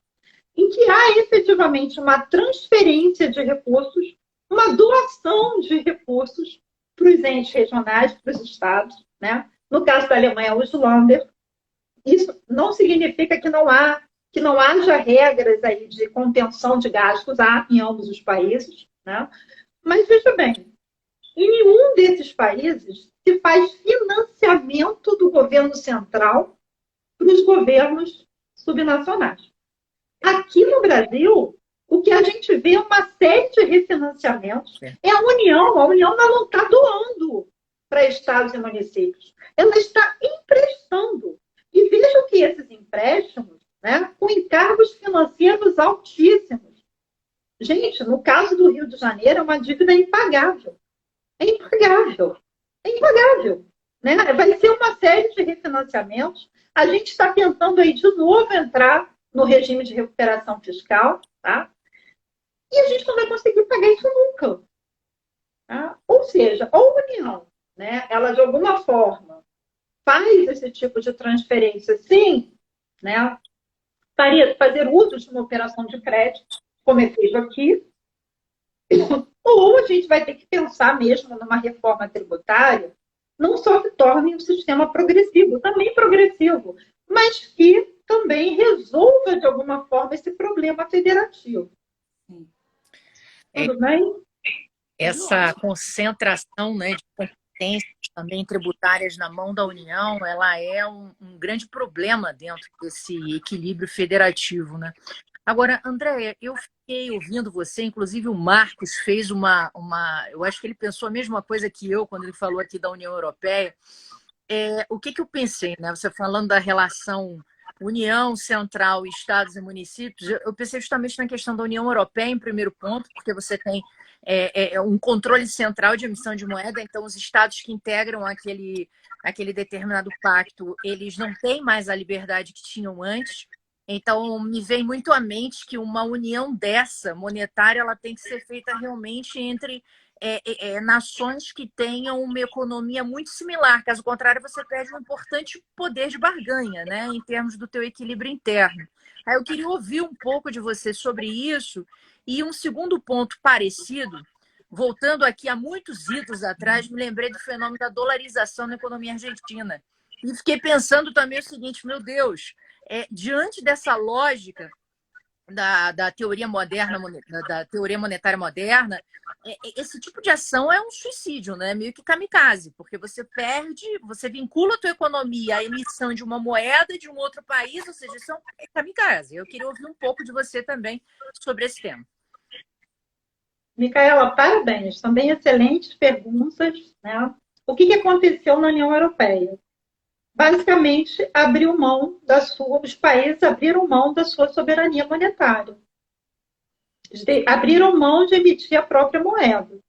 em que há efetivamente uma transferência de recursos, uma doação de recursos para os entes regionais, para os estados, né? No caso da Alemanha, os Länder. Isso não significa que não haja regras aí de contenção de gastos, há em ambos os países, né? Mas veja bem, em nenhum desses países se faz financiamento do governo central para os governos subnacionais. Aqui no Brasil, o que a gente vê é uma série de refinanciamentos. É a União não está doando para estados e municípios. Ela está emprestando. E vejam que esses empréstimos, né, com encargos financeiros altíssimos. Gente, no caso do Rio de Janeiro, é uma dívida impagável. É impagável. É impagável. Né? Vai ser uma série de refinanciamentos. A gente está tentando aí de novo entrar no regime de recuperação fiscal, tá? E a gente não vai conseguir pagar isso nunca. Tá? Ou seja, a União, né, ela de alguma forma faz esse tipo de transferência, sim, né, fazer uso de uma operação de crédito, como é feito aqui, ou a gente vai ter que pensar mesmo numa reforma tributária, não só que torne o sistema progressivo, também progressivo, mas que também resolva, de alguma forma, esse problema federativo. Tudo bem? Essa concentração, né, de competências também tributárias na mão da União, ela é um grande problema dentro desse equilíbrio federativo, né? Agora, Andréia, eu fiquei ouvindo você, inclusive o Marcos fez eu acho que ele pensou a mesma coisa que eu quando ele falou aqui da União Europeia. O que eu pensei, né? Você falando da relação União Central, Estados e Municípios, eu pensei justamente na questão da União Europeia em primeiro ponto, porque você tem um controle central de emissão de moeda, então os estados que integram aquele determinado pacto, eles não têm mais a liberdade que tinham antes. Então, me vem muito à mente que uma união dessa, monetária, ela tem que ser feita realmente entre nações que tenham uma economia muito similar. Caso contrário, você perde um importante poder de barganha, né, em termos do teu equilíbrio interno. Aí eu queria ouvir um pouco de você sobre isso. E um segundo ponto parecido, voltando aqui a muitos idos atrás, me lembrei do fenômeno da dolarização na economia argentina. E fiquei pensando também o seguinte, meu Deus, diante dessa lógica da teoria moderna, da teoria monetária moderna, esse tipo de ação é um suicídio, né? Meio que kamikaze, porque você vincula a tua economia à emissão de uma moeda de um outro país, ou seja, isso é kamikaze. Eu queria ouvir um pouco de você também sobre esse tema. Micaela, parabéns. Também excelentes perguntas, né? O que aconteceu na União Europeia? Basicamente, os países abriram mão da sua soberania monetária. Abriram mão de emitir a própria moeda.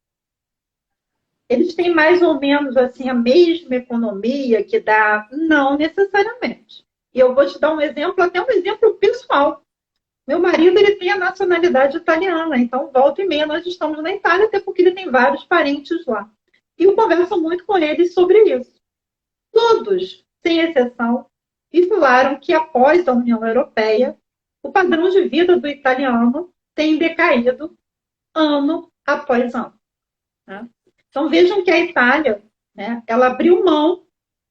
Eles têm mais ou menos assim, a mesma economia que dá? Não necessariamente. E eu vou te dar um exemplo, até um exemplo pessoal. Meu marido ele tem a nacionalidade italiana, então volta e meia nós estamos na Itália, até porque ele tem vários parentes lá. E eu converso muito com eles sobre isso. Todos, sem exceção, e falaram que após a União Europeia, o padrão de vida do italiano tem decaído ano após ano. Né? Então vejam que a Itália, né, ela abriu mão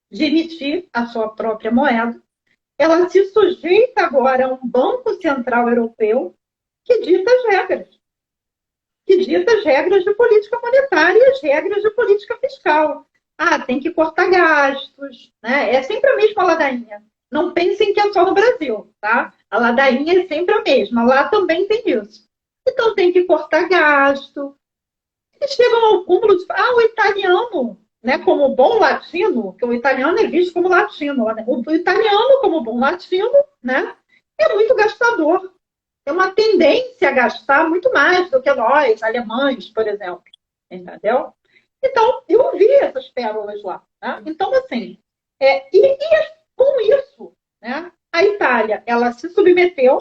de emitir a sua própria moeda ela se sujeita agora a um Banco Central Europeu que dita as regras. Que dita as regras de política monetária e as regras de política fiscal. Ah, tem que cortar gastos, né? É sempre a mesma ladainha. Não pensem que é só no Brasil, tá? A ladainha é sempre a mesma. Lá também tem isso. Então tem que cortar gasto. Eles chegam ao cúmulo de... Ah, o italiano, né, como bom latino, que o italiano é visto como latino, né? O italiano, como bom latino, né, é muito gastador. Tem uma tendência a gastar muito mais do que nós, alemães, por exemplo. Entendeu? Então, eu ouvi essas pérolas lá. Né? Então, assim, com isso, né, a Itália ela se submeteu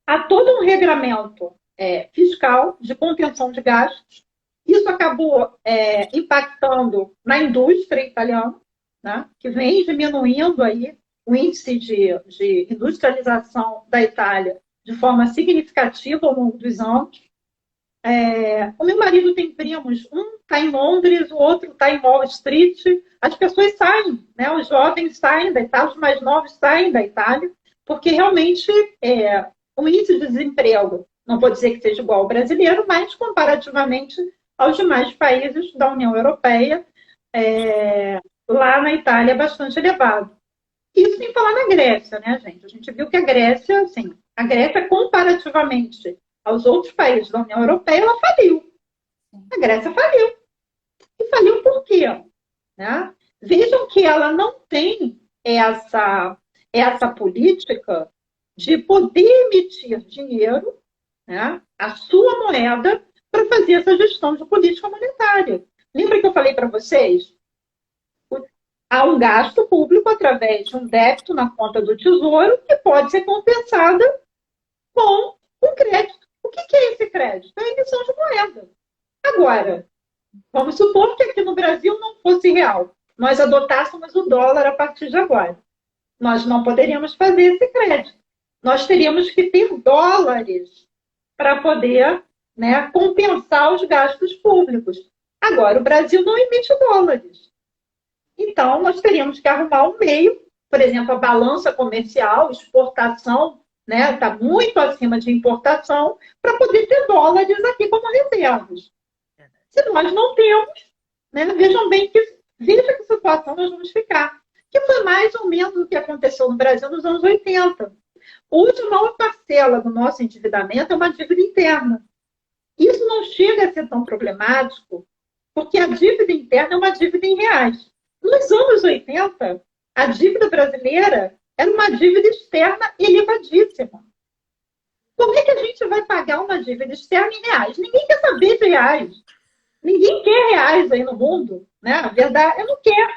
a todo um regramento fiscal de contenção de gastos. Isso acabou impactando na indústria italiana, né, que vem diminuindo aí o índice de industrialização da Itália de forma significativa ao longo dos anos. O meu marido tem primos, um está em Londres, o outro está em Wall Street. As pessoas saem, né? Os jovens saem da Itália, os mais novos saem da Itália, porque realmente o índice de desemprego, não vou dizer que seja igual ao brasileiro, mas comparativamente aos demais países da União Europeia, lá na Itália é bastante elevado. Isso sem falar na Grécia, né, gente? A gente viu que a Grécia, assim, comparativamente aos outros países da União Europeia, ela faliu. A Grécia faliu. E faliu por quê? Né? Vejam que ela não tem essa política de poder emitir dinheiro, né, a sua moeda, para fazer essa gestão de política monetária. Lembra que eu falei para vocês? Há um gasto público através de um débito na conta do Tesouro que pode ser compensada com o crédito. O que é esse crédito? É a emissão de moeda. Agora, vamos supor que aqui no Brasil não fosse real. Nós adotássemos o dólar a partir de agora. Nós não poderíamos fazer esse crédito. Nós teríamos que ter dólares para poder, né, compensar os gastos públicos. Agora, o Brasil não emite dólares. Então, nós teríamos que arrumar um meio, por exemplo, a balança comercial, exportação, né, está muito acima de importação, para poder ter dólares aqui como reservas. Se nós não temos, né, veja que situação nós vamos ficar. Que foi mais ou menos o que aconteceu no Brasil nos anos 80. Hoje, a maior parcela do nosso endividamento é uma dívida interna. Isso não chega a ser tão problemático, porque a dívida interna é uma dívida em reais. Nos anos 80, a dívida brasileira era uma dívida externa elevadíssima. Como é que a gente vai pagar uma dívida externa em reais? Ninguém quer saber de reais. Ninguém quer reais aí no mundo. Né? A verdade, eu não quero.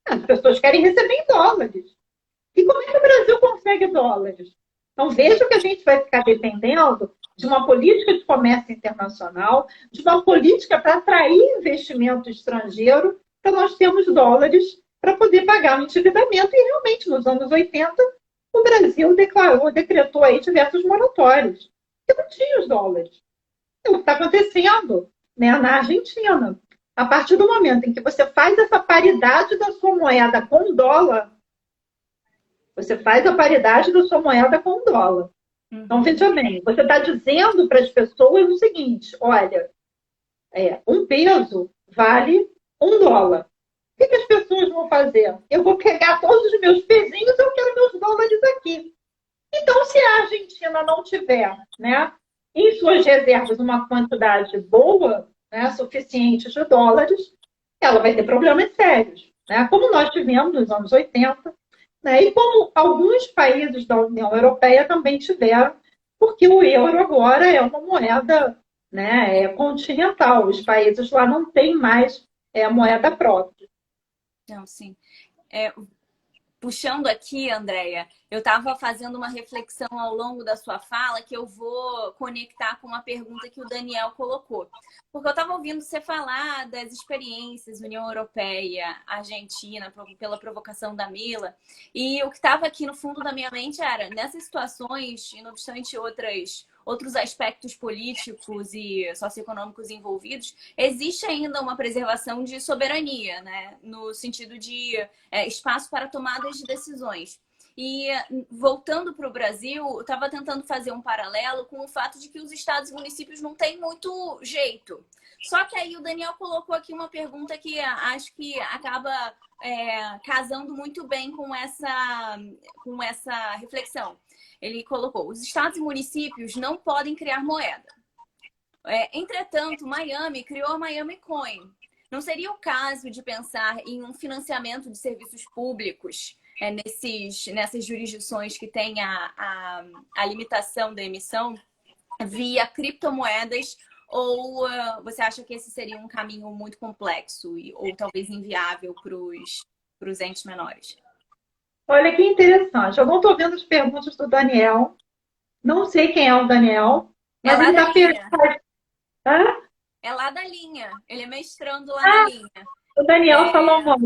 As pessoas querem receber em dólares. E como é que o Brasil consegue dólares? Então, veja que a gente vai ficar dependendo de uma política de comércio internacional, de uma política para atrair investimento estrangeiro, para nós termos dólares para poder pagar o endividamento. E realmente, nos anos 80, o Brasil decretou aí diversos moratórios, porque não tinha os dólares. É o que está acontecendo, né, na Argentina. A partir do momento em que você faz essa paridade da sua moeda com o dólar, você faz a paridade da sua moeda com o dólar. Então, veja bem, você está dizendo para as pessoas o seguinte, olha, um peso vale $1. O que as pessoas vão fazer? Eu vou pegar todos os meus pezinhos, eu quero meus dólares aqui. Então, se a Argentina não tiver, né, em suas reservas uma quantidade boa, né, suficiente de dólares, ela vai ter problemas sérios, né, como nós tivemos nos anos 80, né, e como alguns países da União Europeia também tiveram, porque o euro agora é uma moeda, né, continental. Os países lá não têm mais moeda própria. Não, sim. Puxando aqui, Andréia, eu estava fazendo uma reflexão ao longo da sua fala que eu vou conectar com uma pergunta que o Daniel colocou. Porque eu estava ouvindo você falar das experiências União Europeia, Argentina, pela provocação da Mila, e o que estava aqui no fundo da minha mente era, nessas situações, e não obstante outros aspectos políticos e socioeconômicos envolvidos, existe ainda uma preservação de soberania, né? No sentido de espaço para tomadas de decisões. E voltando para o Brasil, eu estava tentando fazer um paralelo com o fato de que os estados e municípios não têm muito jeito. Só que aí o Daniel colocou aqui uma pergunta que acho que acaba casando muito bem com essa reflexão. Ele colocou: os estados e municípios não podem criar moeda. Entretanto, Miami criou a Miami Coin. Não seria o caso de pensar em um financiamento de serviços públicos nessas jurisdições que têm a limitação da emissão via criptomoedas? Ou você acha que esse seria um caminho muito complexo ou talvez inviável para os entes menores? Olha que interessante. Eu não estou vendo as perguntas do Daniel. Não sei quem é o Daniel, mas ele está perguntando. É lá da linha. Ele é mestrando lá da linha. O Daniel Salomão.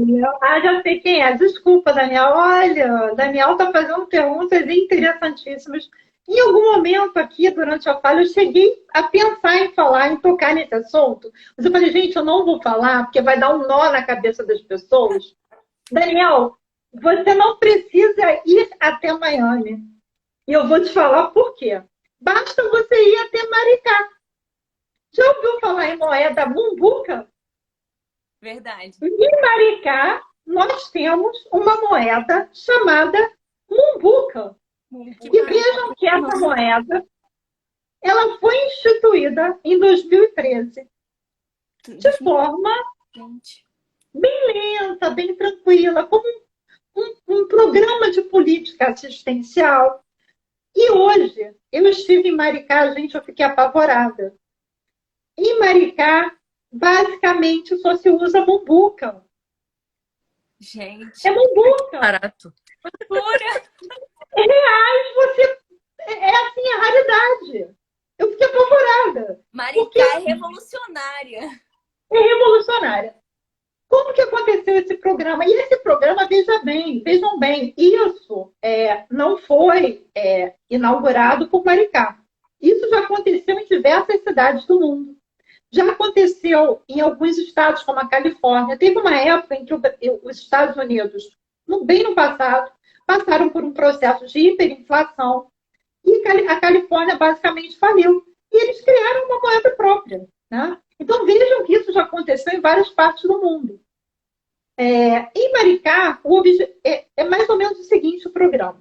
Já sei quem é. Desculpa, Daniel. Olha, o Daniel está fazendo perguntas interessantíssimas. Em algum momento aqui, durante a fala, eu cheguei a pensar em falar, em tocar nesse assunto. Mas eu falei, gente, eu não vou falar, porque vai dar um nó na cabeça das pessoas. Daniel, você não precisa ir até Miami. E eu vou te falar por quê. Basta você ir até Maricá. Já ouviu falar em moeda mumbuca? Verdade. Em Maricá, nós temos uma moeda chamada mumbuca. E vejam que essa moeda ela foi instituída em 2013 de forma bem lenta, bem tranquila, como um programa de política assistencial. E hoje, eu estive em Maricá, gente, eu fiquei apavorada. Em Maricá, basicamente, só se usa mumbuca. Gente. É mumbuca. Barato. Reais, assim, a raridade. Eu fiquei apavorada. Maricá é revolucionária. É revolucionária. Como que aconteceu esse programa? E esse programa, vejam bem, isso não foi inaugurado por Maricá. Isso já aconteceu em diversas cidades do mundo. Já aconteceu em alguns estados, como a Califórnia. Teve uma época em que os Estados Unidos, bem no passado, passaram por um processo de hiperinflação e a Califórnia basicamente faliu. E eles criaram uma moeda própria. Né? Então, vejam que isso já aconteceu em várias partes do mundo. Em Maricá, é mais ou menos o seguinte o programa.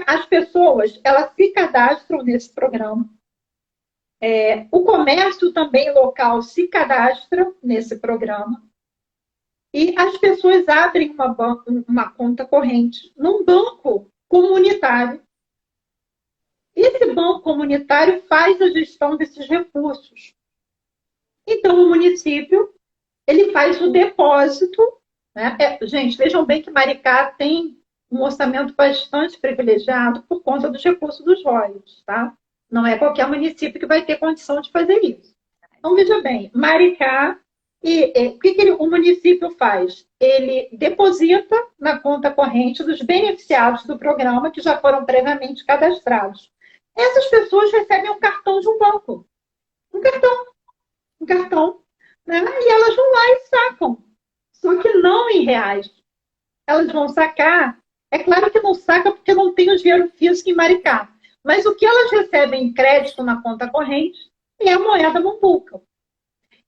As pessoas elas se cadastram nesse programa. O comércio também local se cadastra nesse programa. E as pessoas abrem uma conta corrente num banco comunitário. Esse banco comunitário faz a gestão desses recursos. Então, o município ele faz o depósito. Né? Gente, vejam bem que Maricá tem um orçamento bastante privilegiado por conta dos recursos dos royalties. Tá? Não é qualquer município que vai ter condição de fazer isso. Então, veja bem, Maricá, o que o município faz? Ele deposita na conta corrente dos beneficiados do programa que já foram previamente cadastrados. Essas pessoas recebem um cartão de um banco. Um cartão. Né? E elas vão lá e sacam. Só que não em reais. Elas vão sacar. É claro que não saca porque não tem o dinheiro físico em Maricá. Mas o que elas recebem em crédito na conta corrente é a moeda mumbuca.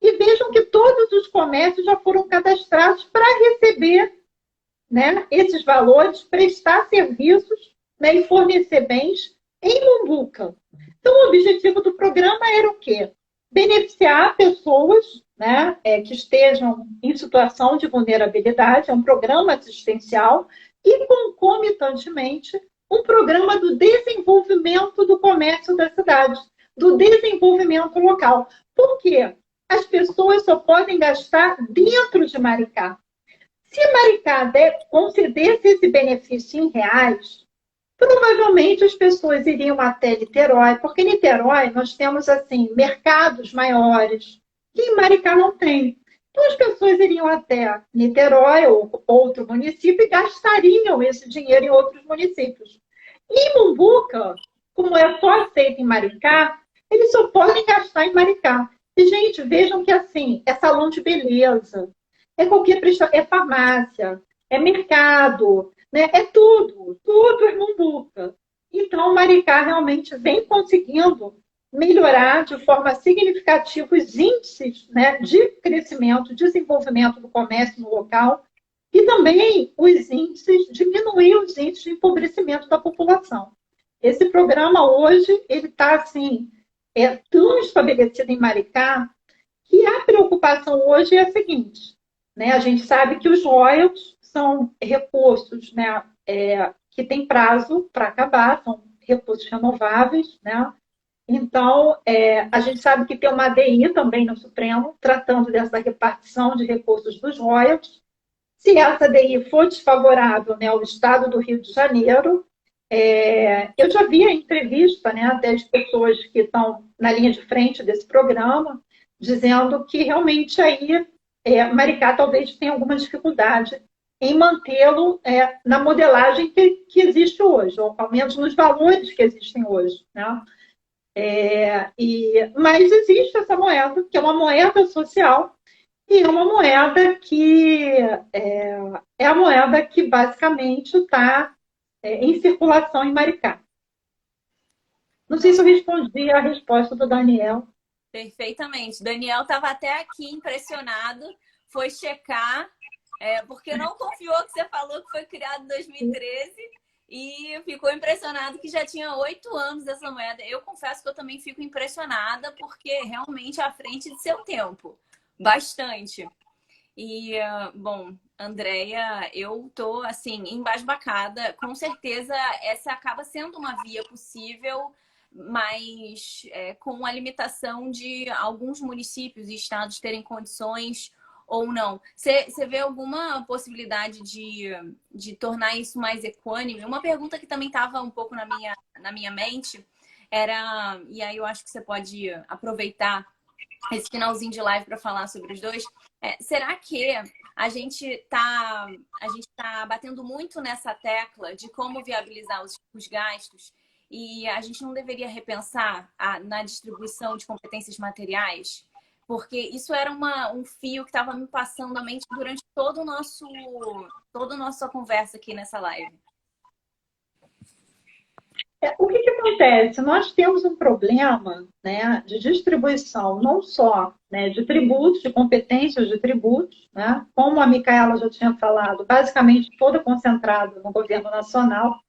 E vejam que todos os comércios já foram cadastrados para receber, né, esses valores, prestar serviços, né, e fornecer bens em mumbuca. Então, o objetivo do programa era o quê? Beneficiar pessoas, né, que estejam em situação de vulnerabilidade, é um programa assistencial, e concomitantemente um programa do desenvolvimento do comércio da cidade, do desenvolvimento local. Por quê? As pessoas só podem gastar dentro de Maricá. Se Maricá concedesse esse benefício em reais, provavelmente as pessoas iriam até Niterói, porque em Niterói nós temos assim mercados maiores, que em Maricá não tem. Então as pessoas iriam até Niterói ou outro município e gastariam esse dinheiro em outros municípios. Em Mumbuca, como é só aceito em Maricá, eles só podem gastar em Maricá. E, gente, vejam que assim, é salão de beleza, é farmácia, é mercado, né? É tudo é Muvuca. Então, Maricá realmente vem conseguindo melhorar de forma significativa os índices, né, de crescimento, desenvolvimento do comércio no local e também os índices, diminuir os índices de empobrecimento da população. Esse programa hoje, ele está assim, tão estabelecido em Maricá, que a preocupação hoje é a seguinte, né? A gente sabe que os royalties são recursos, né, que têm prazo para acabar, são recursos renováveis, né? Então, a gente sabe que tem uma ADI também no Supremo, tratando dessa repartição de recursos dos royalties. Se essa ADI for desfavorável, né, ao Estado do Rio de Janeiro, eu já vi a entrevista, né, até de pessoas que estão na linha de frente desse programa, dizendo que realmente aí Maricá talvez tenha alguma dificuldade em mantê-lo na modelagem que existe hoje, ou ao menos nos valores que existem hoje, né? Mas existe essa moeda, que é uma moeda social, e é uma moeda que é a moeda que basicamente está em circulação em Maricá. Não sei se eu respondi a resposta do Daniel. Perfeitamente. Daniel estava até aqui impressionado, foi checar, porque não confiou que você falou que foi criado em 2013 e ficou impressionado que já tinha 8 anos essa moeda. Eu confesso que eu também fico impressionada, porque realmente é à frente de seu tempo. Bastante. E, bom, Andréia, eu tô, assim, embasbacada. Com certeza, essa acaba sendo uma via possível, mas com a limitação de alguns municípios e estados terem condições ou não. Você vê alguma possibilidade de tornar isso mais equânime? Uma pergunta que também estava um pouco na minha mente era, e aí eu acho que você pode aproveitar esse finalzinho de live para falar sobre os dois. Será que a gente tá batendo muito nessa tecla de como viabilizar os gastos e a gente não deveria repensar na distribuição de competências materiais? Porque isso era um fio que estava me passando a mente durante toda a nossa conversa aqui nessa live. O que acontece? Nós temos um problema, né, de distribuição, não só, né, de tributos, de competências de tributos, né, como a Micaela já tinha falado, basicamente toda concentrada no governo nacional,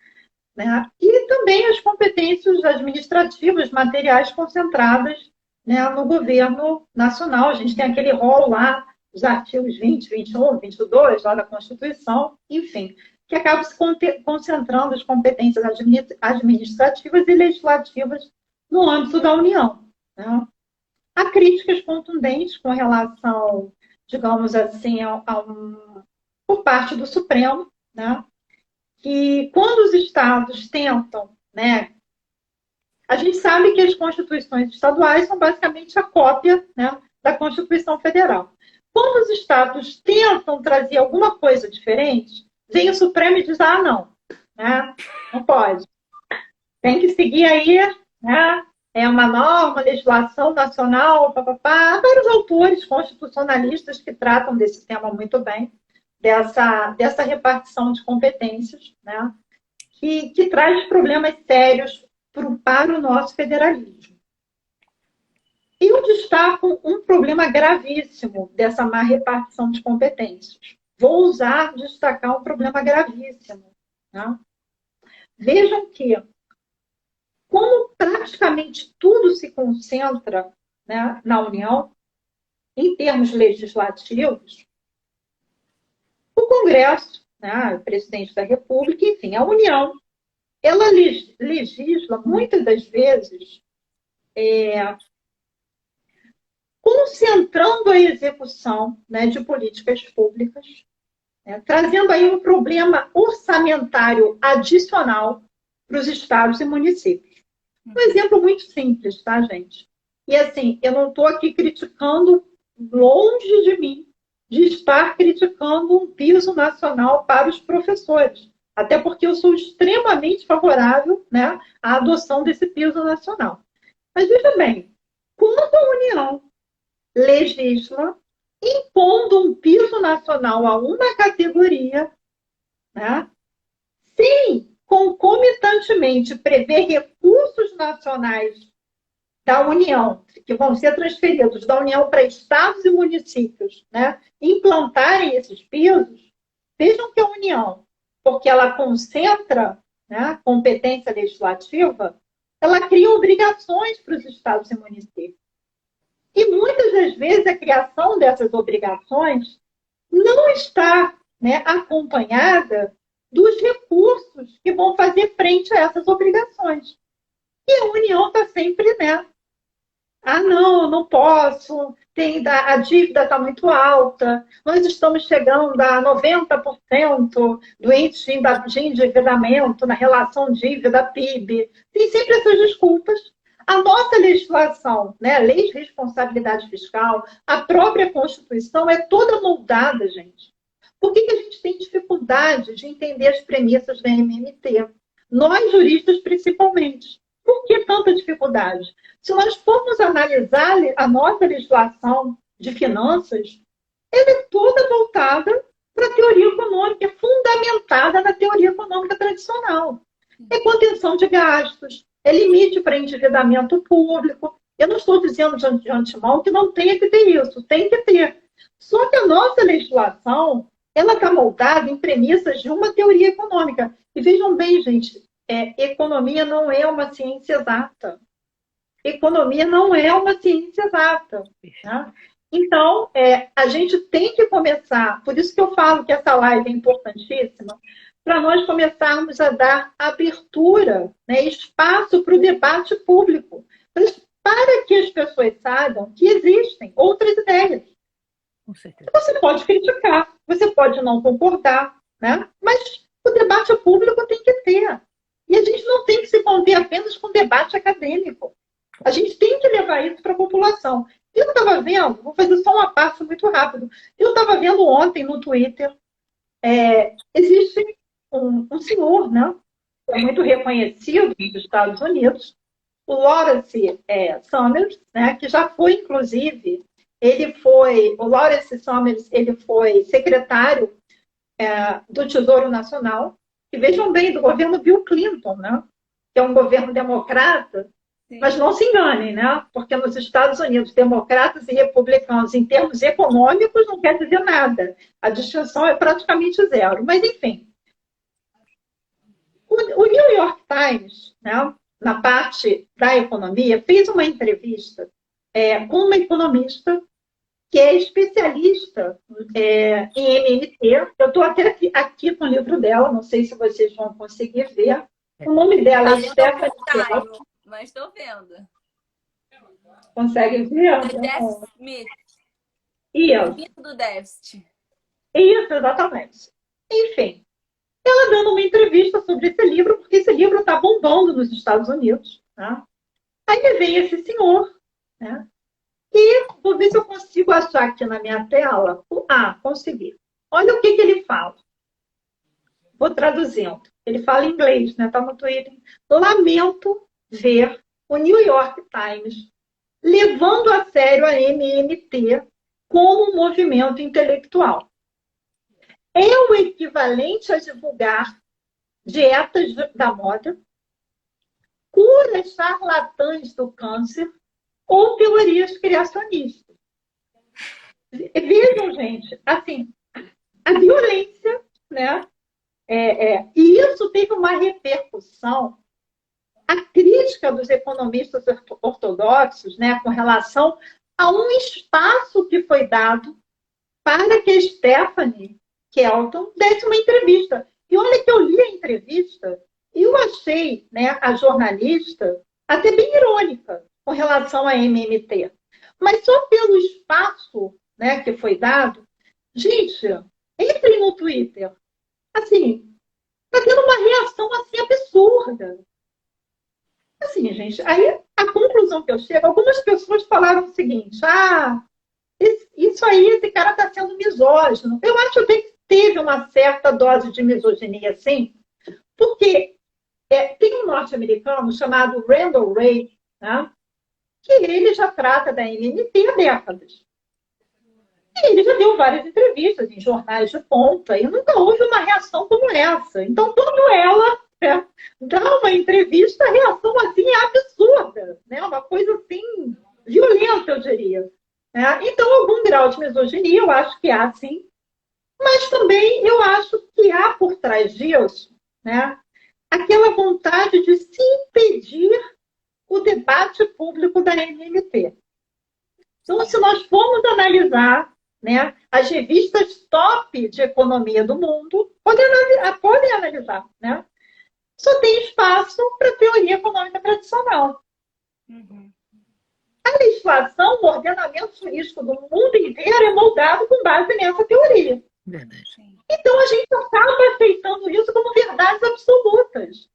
né, e também as competências administrativas, materiais concentradas, né, no governo nacional. A gente tem aquele rol lá, os artigos 20, 21, 22, lá da Constituição, enfim, que acaba se concentrando as competências administrativas e legislativas no âmbito da União, né? Há críticas contundentes com relação, digamos assim, por parte do Supremo, né? Que quando os estados tentam, né? A gente sabe que as constituições estaduais são basicamente a cópia, né, da Constituição Federal. Quando os estados tentam trazer alguma coisa diferente, vem o Supremo e diz, não, né? Não pode. Tem que seguir aí, né? É uma norma, legislação nacional, papapá. Há vários autores constitucionalistas que tratam desse tema muito bem, dessa repartição de competências, né? Que traz problemas sérios para o nosso federalismo. Eu destaco um problema gravíssimo dessa má repartição de competências. Vou destacar um problema gravíssimo, né? Vejam que, como praticamente tudo se concentra, né, na União, em termos legislativos, o Congresso, né, o presidente da República, enfim, a União, ela legisla muitas das vezes concentrando a execução, né, de políticas públicas, né, trazendo aí um problema orçamentário adicional para os estados e municípios. Um exemplo muito simples, tá, gente? E assim, eu não estou aqui criticando, longe de mim, de estar criticando um piso nacional para os professores. Até porque eu sou extremamente favorável, né, à adoção desse piso nacional. Mas veja bem, quando a União legisla impondo um piso nacional a uma categoria, né, sem concomitantemente prever recursos nacionais da União, que vão ser transferidos da União para estados e municípios, né, implantarem esses pisos, vejam que a União, porque ela concentra, né, competência legislativa, ela cria obrigações para os estados e municípios. E muitas das vezes a criação dessas obrigações não está, né, acompanhada dos recursos que vão fazer frente a essas obrigações. E a União está sempre, né? Ah, não, não posso, a dívida está muito alta, nós estamos chegando a 90% do índice de endividamento na relação dívida-PIB. Tem sempre essas desculpas. A nossa legislação, né, a Lei de Responsabilidade Fiscal, a própria Constituição é toda moldada, gente. Por que a gente tem dificuldade de entender as premissas da MMT? Nós, juristas, principalmente. Por que tanta dificuldade? Se nós formos analisar a nossa legislação de finanças, ela é toda voltada para a teoria econômica, é fundamentada na teoria econômica tradicional. É contenção de gastos, é limite para endividamento público. Eu não estou dizendo de antemão que não tenha que ter isso, tem que ter. Só que a nossa legislação, ela está moldada em premissas de uma teoria econômica. E vejam bem, gente, economia não é uma ciência exata. Economia não é uma ciência exata. Né? Então, a gente tem que começar, por isso que eu falo que essa live é importantíssima, para nós começarmos a dar abertura, né, espaço para o debate público, para que as pessoas saibam que existem outras ideias. Com certeza. Você pode criticar, você pode não concordar, né? Mas o debate público tem que ter. E a gente não tem que se conter apenas com debate acadêmico. A gente tem que levar isso para a população. Eu estava vendo, vou fazer só uma parte muito rápido. Eu estava vendo ontem no Twitter, existe um senhor, né, que é muito reconhecido nos Estados Unidos, o Lawrence Summers, né, que já foi, inclusive, o Lawrence Summers, ele foi secretário do Tesouro Nacional, e vejam bem, do governo Bill Clinton, né, que é um governo democrata. Sim. Mas não se enganem, né? Porque nos Estados Unidos, democratas e republicanos, em termos econômicos, não quer dizer nada. A distinção é praticamente zero. Mas, enfim. O New York Times, né, na parte da economia, fez uma entrevista com uma economista que é especialista em MMT. Eu estou até aqui com o livro dela, não sei se vocês vão conseguir ver. O nome dela é Stephanie. Mas estou vendo. Consegue ver? É Jeff Smith. Isso. Do déficit. Isso, exatamente. Enfim, ela dando uma entrevista sobre esse livro, porque esse livro está bombando nos Estados Unidos. Né? Aí me vem esse senhor, né? E vou ver se eu consigo achar aqui na minha tela. Consegui. Olha o que ele fala. Vou traduzindo. Ele fala em inglês, né? Está no Twitter. Lamento ver o New York Times levando a sério a MMT como um movimento intelectual. É o equivalente a divulgar dietas da moda, curas charlatãs do câncer ou teorias criacionistas. Vejam, gente, assim, a violência, né? E isso teve uma repercussão. A crítica dos economistas ortodoxos, né, com relação a um espaço que foi dado para que a Stephanie Kelton desse uma entrevista. E olha que eu li a entrevista e eu achei, né, a jornalista até bem irônica com relação à MMT. Mas só pelo espaço, né, que foi dado, gente, entrem no Twitter. Assim, está tendo uma reação assim absurda. Assim, gente, aí a conclusão que eu chego, algumas pessoas falaram o seguinte, isso aí, esse cara está sendo misógino. Eu acho até que teve uma certa dose de misoginia, sim, porque tem um norte-americano chamado Randall Wright, né, que ele já trata da MMT há décadas. E ele já deu várias entrevistas em jornais de ponta e nunca houve uma reação como essa. Então, quando ela dá uma entrevista, a reação assim é absurda, né? Uma coisa assim, violenta, eu diria. Né? Então, algum grau de misoginia eu acho que há, sim. Mas também eu acho que há por trás disso, né, aquela vontade de se impedir o debate público da MMT. Então, se nós formos analisar, né, as revistas top de economia do mundo, podem analisar, né? Só tem espaço para teoria econômica tradicional. Uhum. A legislação, o ordenamento jurídico do mundo inteiro é moldado com base nessa teoria. Verdade. Então, a gente acaba aceitando isso como verdades absolutas.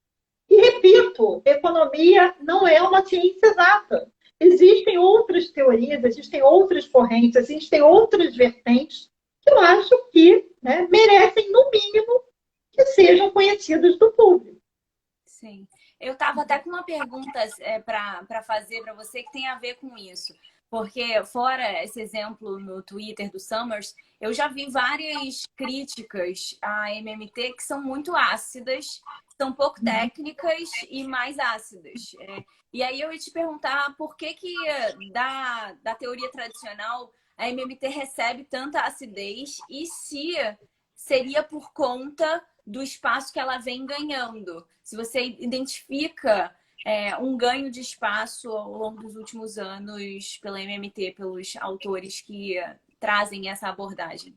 E, repito, economia não é uma ciência exata. Existem outras teorias, existem outras correntes, existem outras vertentes que eu acho que, né, merecem, no mínimo, que sejam conhecidas do público. Sim. Eu estava até com uma pergunta para fazer para você que tem a ver com isso. Porque, fora esse exemplo no Twitter do Summers, eu já vi várias críticas à MMT que são muito ácidas, são pouco técnicas e mais ácidas. E aí eu ia te perguntar por que da teoria tradicional a MMT recebe tanta acidez e se seria por conta do espaço que ela vem ganhando. Se você identifica um ganho de espaço ao longo dos últimos anos pela MMT, pelos autores que trazem essa abordagem.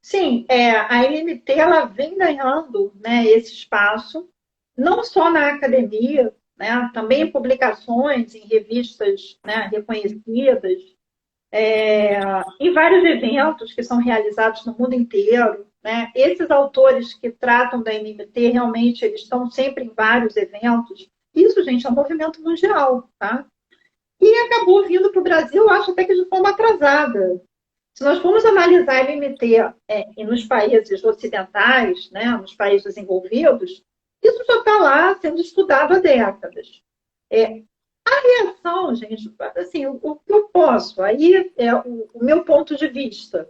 Sim, a MMT ela vem ganhando, né, esse espaço, não só na academia, né, também em publicações, em revistas, né, reconhecidas, em vários eventos que são realizados no mundo inteiro. Né? Esses autores que tratam da MMT, realmente, eles estão sempre em vários eventos. Isso, gente, é um movimento mundial. Tá? E acabou vindo para o Brasil, acho até que de forma atrasada. Se nós formos analisar a MMT nos países ocidentais, né, nos países desenvolvidos, isso já está lá sendo estudado há décadas. A reação, gente, assim, o que eu posso, aí é o meu ponto de vista.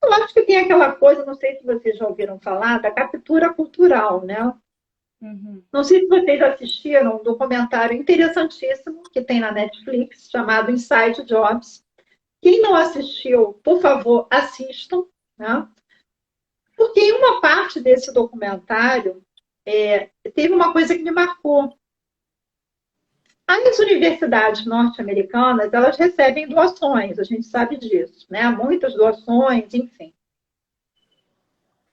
Eu acho que tem aquela coisa, não sei se vocês já ouviram falar, da captura cultural, né? Uhum. Não sei se vocês assistiram um documentário interessantíssimo que tem na Netflix, chamado Inside Jobs. Quem não assistiu, por favor, assistam, né? Porque em uma parte desse documentário teve uma coisa que me marcou. As universidades norte-americanas, elas recebem doações, a gente sabe disso, né? Muitas doações, enfim.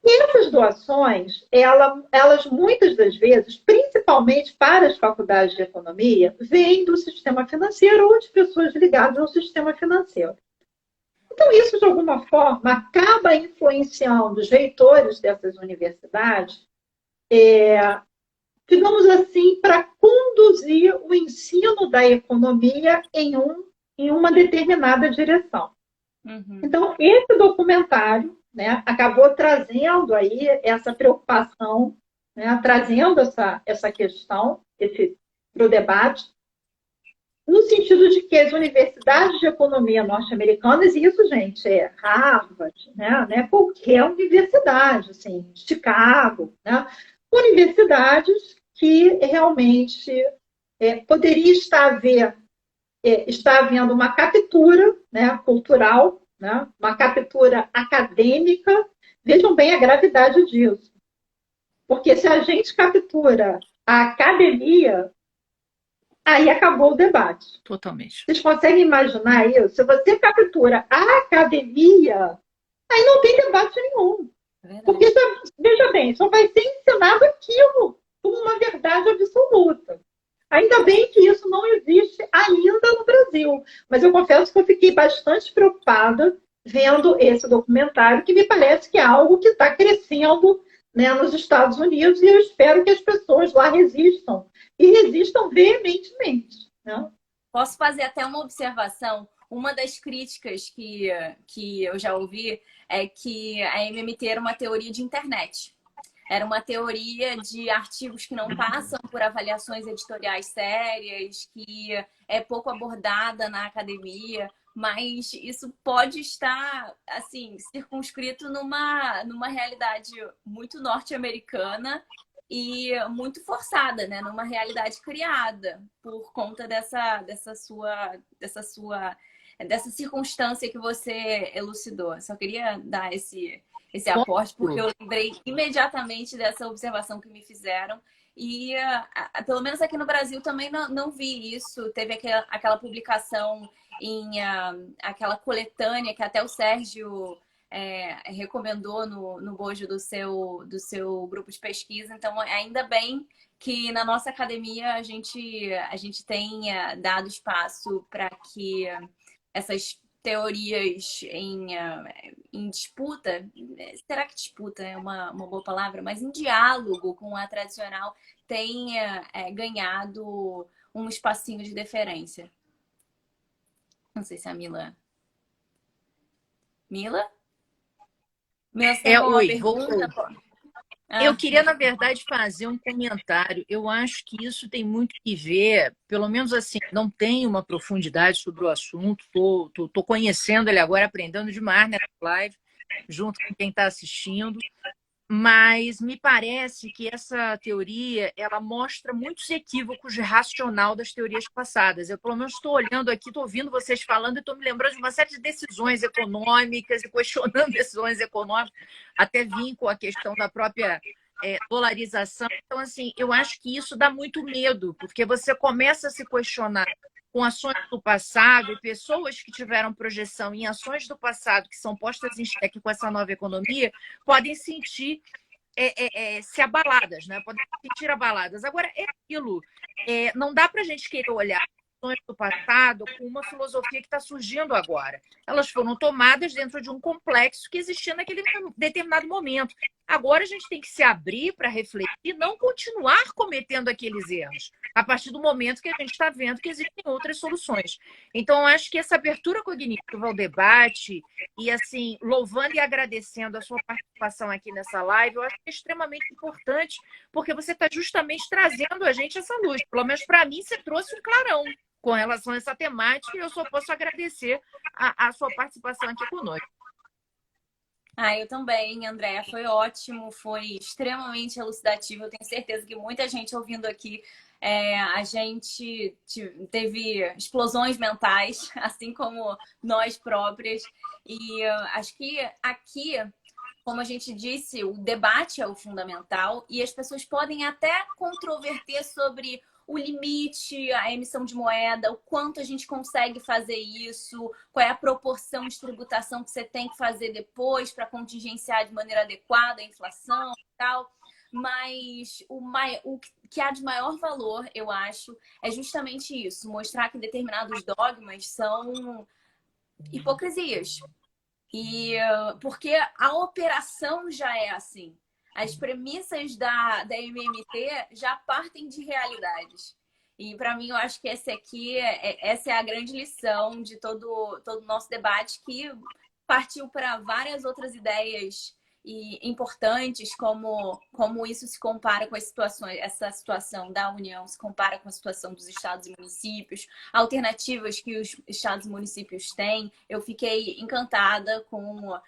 E essas doações, elas muitas das vezes, principalmente para as faculdades de economia, vêm do sistema financeiro ou de pessoas ligadas ao sistema financeiro. Então, isso, de alguma forma, acaba influenciando os reitores dessas universidades, digamos assim, para conduzir o ensino da economia em uma determinada direção. Uhum. Então, esse documentário, né, acabou trazendo aí essa preocupação, né, trazendo essa questão para o debate, no sentido de que as universidades de economia norte-americanas, e isso, gente, é Harvard, né, não é qualquer universidade, assim, Chicago, né, universidades que realmente poderia estar havendo uma captura, né, cultural, né, uma captura acadêmica. Vejam bem a gravidade disso. Porque se a gente captura a academia, aí acabou o debate. Totalmente. Vocês conseguem imaginar isso? Se você captura a academia, aí não tem debate nenhum. Porque, veja bem, só vai ser ensinado aquilo como uma verdade absoluta. Ainda bem que isso não existe ainda no Brasil. Mas eu confesso que eu fiquei bastante preocupada vendo esse documentário, que me parece que é algo que está crescendo, né, nos Estados Unidos, e eu espero que as pessoas lá resistam. E resistam veementemente. Né? Posso fazer até uma observação? Uma das críticas que eu já ouvi é que a MMT era uma teoria de internet. Era uma teoria de artigos que não passam por avaliações editoriais sérias, que é pouco abordada na academia. mas isso pode estar, assim, circunscrito numa realidade muito norte-americana e muito forçada, né? Numa realidade criada por conta dessa circunstância que você elucidou. Só queria dar esse aporte, porque eu lembrei imediatamente dessa observação que me fizeram. E, pelo menos aqui no Brasil, também não vi isso. Teve aquela publicação aquela coletânea que até o Sérgio recomendou no bojo do seu grupo de pesquisa. Então, ainda bem que na nossa academia a gente tenha dado espaço para que essas teorias em disputa, será que disputa é uma boa palavra? Mas em diálogo com a tradicional tenha ganhado um espacinho de deferência. Não sei se a Mila... Mila? Mila, você tem alguma pergunta? Eu queria, na verdade, fazer um comentário. Eu acho que isso tem muito que ver, pelo menos assim, não tenho uma profundidade sobre o assunto, tô conhecendo ele agora, aprendendo demais nessa live, junto com quem está assistindo, mas me parece que essa teoria ela mostra muitos equívocos de racional das teorias passadas. Eu, pelo menos, estou olhando aqui, estou ouvindo vocês falando e estou me lembrando de uma série de decisões econômicas e questionando decisões econômicas, até vim com a questão da própria dolarização. Então, assim, eu acho que isso dá muito medo, porque você começa a se questionar com ações do passado e pessoas que tiveram projeção em ações do passado que são postas em xeque com essa nova economia podem sentir se abaladas, né? Podem se sentir abaladas. Agora, é aquilo. Não dá para a gente querer olhar ações do passado com uma filosofia que está surgindo agora. Elas foram tomadas dentro de um complexo que existia naquele determinado momento. Agora a gente tem que se abrir para refletir e não continuar cometendo aqueles erros, a partir do momento que a gente está vendo que existem outras soluções. Então, eu acho que essa abertura cognitiva ao debate e, assim, louvando e agradecendo a sua participação aqui nessa live, eu acho que é extremamente importante, porque você está justamente trazendo a gente essa luz. Pelo menos para mim, você trouxe um clarão com relação a essa temática e eu só posso agradecer a sua participação aqui conosco. Eu também, Andréa. Foi ótimo, foi extremamente elucidativo. Eu tenho certeza que muita gente ouvindo aqui, a gente teve explosões mentais, assim como nós próprias. E acho que aqui, como a gente disse, o debate é o fundamental e as pessoas podem até controverter sobre o limite, a emissão de moeda, o quanto a gente consegue fazer isso, qual é a proporção de tributação que você tem que fazer depois para contingenciar de maneira adequada a inflação e tal. Mas o que há de maior valor, eu acho, é justamente isso, mostrar que determinados dogmas são hipocrisias. E porque a operação já é assim. As premissas da MMT já partem de realidades. E, para mim, eu acho que essa é a grande lição de todo o nosso debate, que partiu para várias outras ideias importantes, como isso se compara com essa situação da União, se compara com a situação dos estados e municípios, alternativas que os estados e municípios têm. Eu fiquei encantada com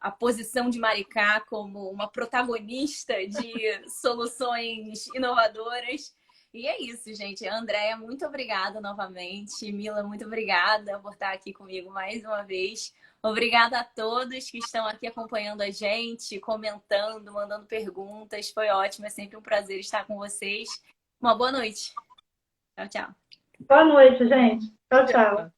a posição de Maricá como uma protagonista de soluções inovadoras. E é isso, gente. Andréa, muito obrigada novamente. Mila, muito obrigada por estar aqui comigo mais uma vez. Obrigada a todos que estão aqui acompanhando a gente, comentando, mandando perguntas. Foi ótimo, é sempre um prazer estar com vocês. Uma boa noite. Tchau, tchau. Boa noite, gente. Tchau, tchau.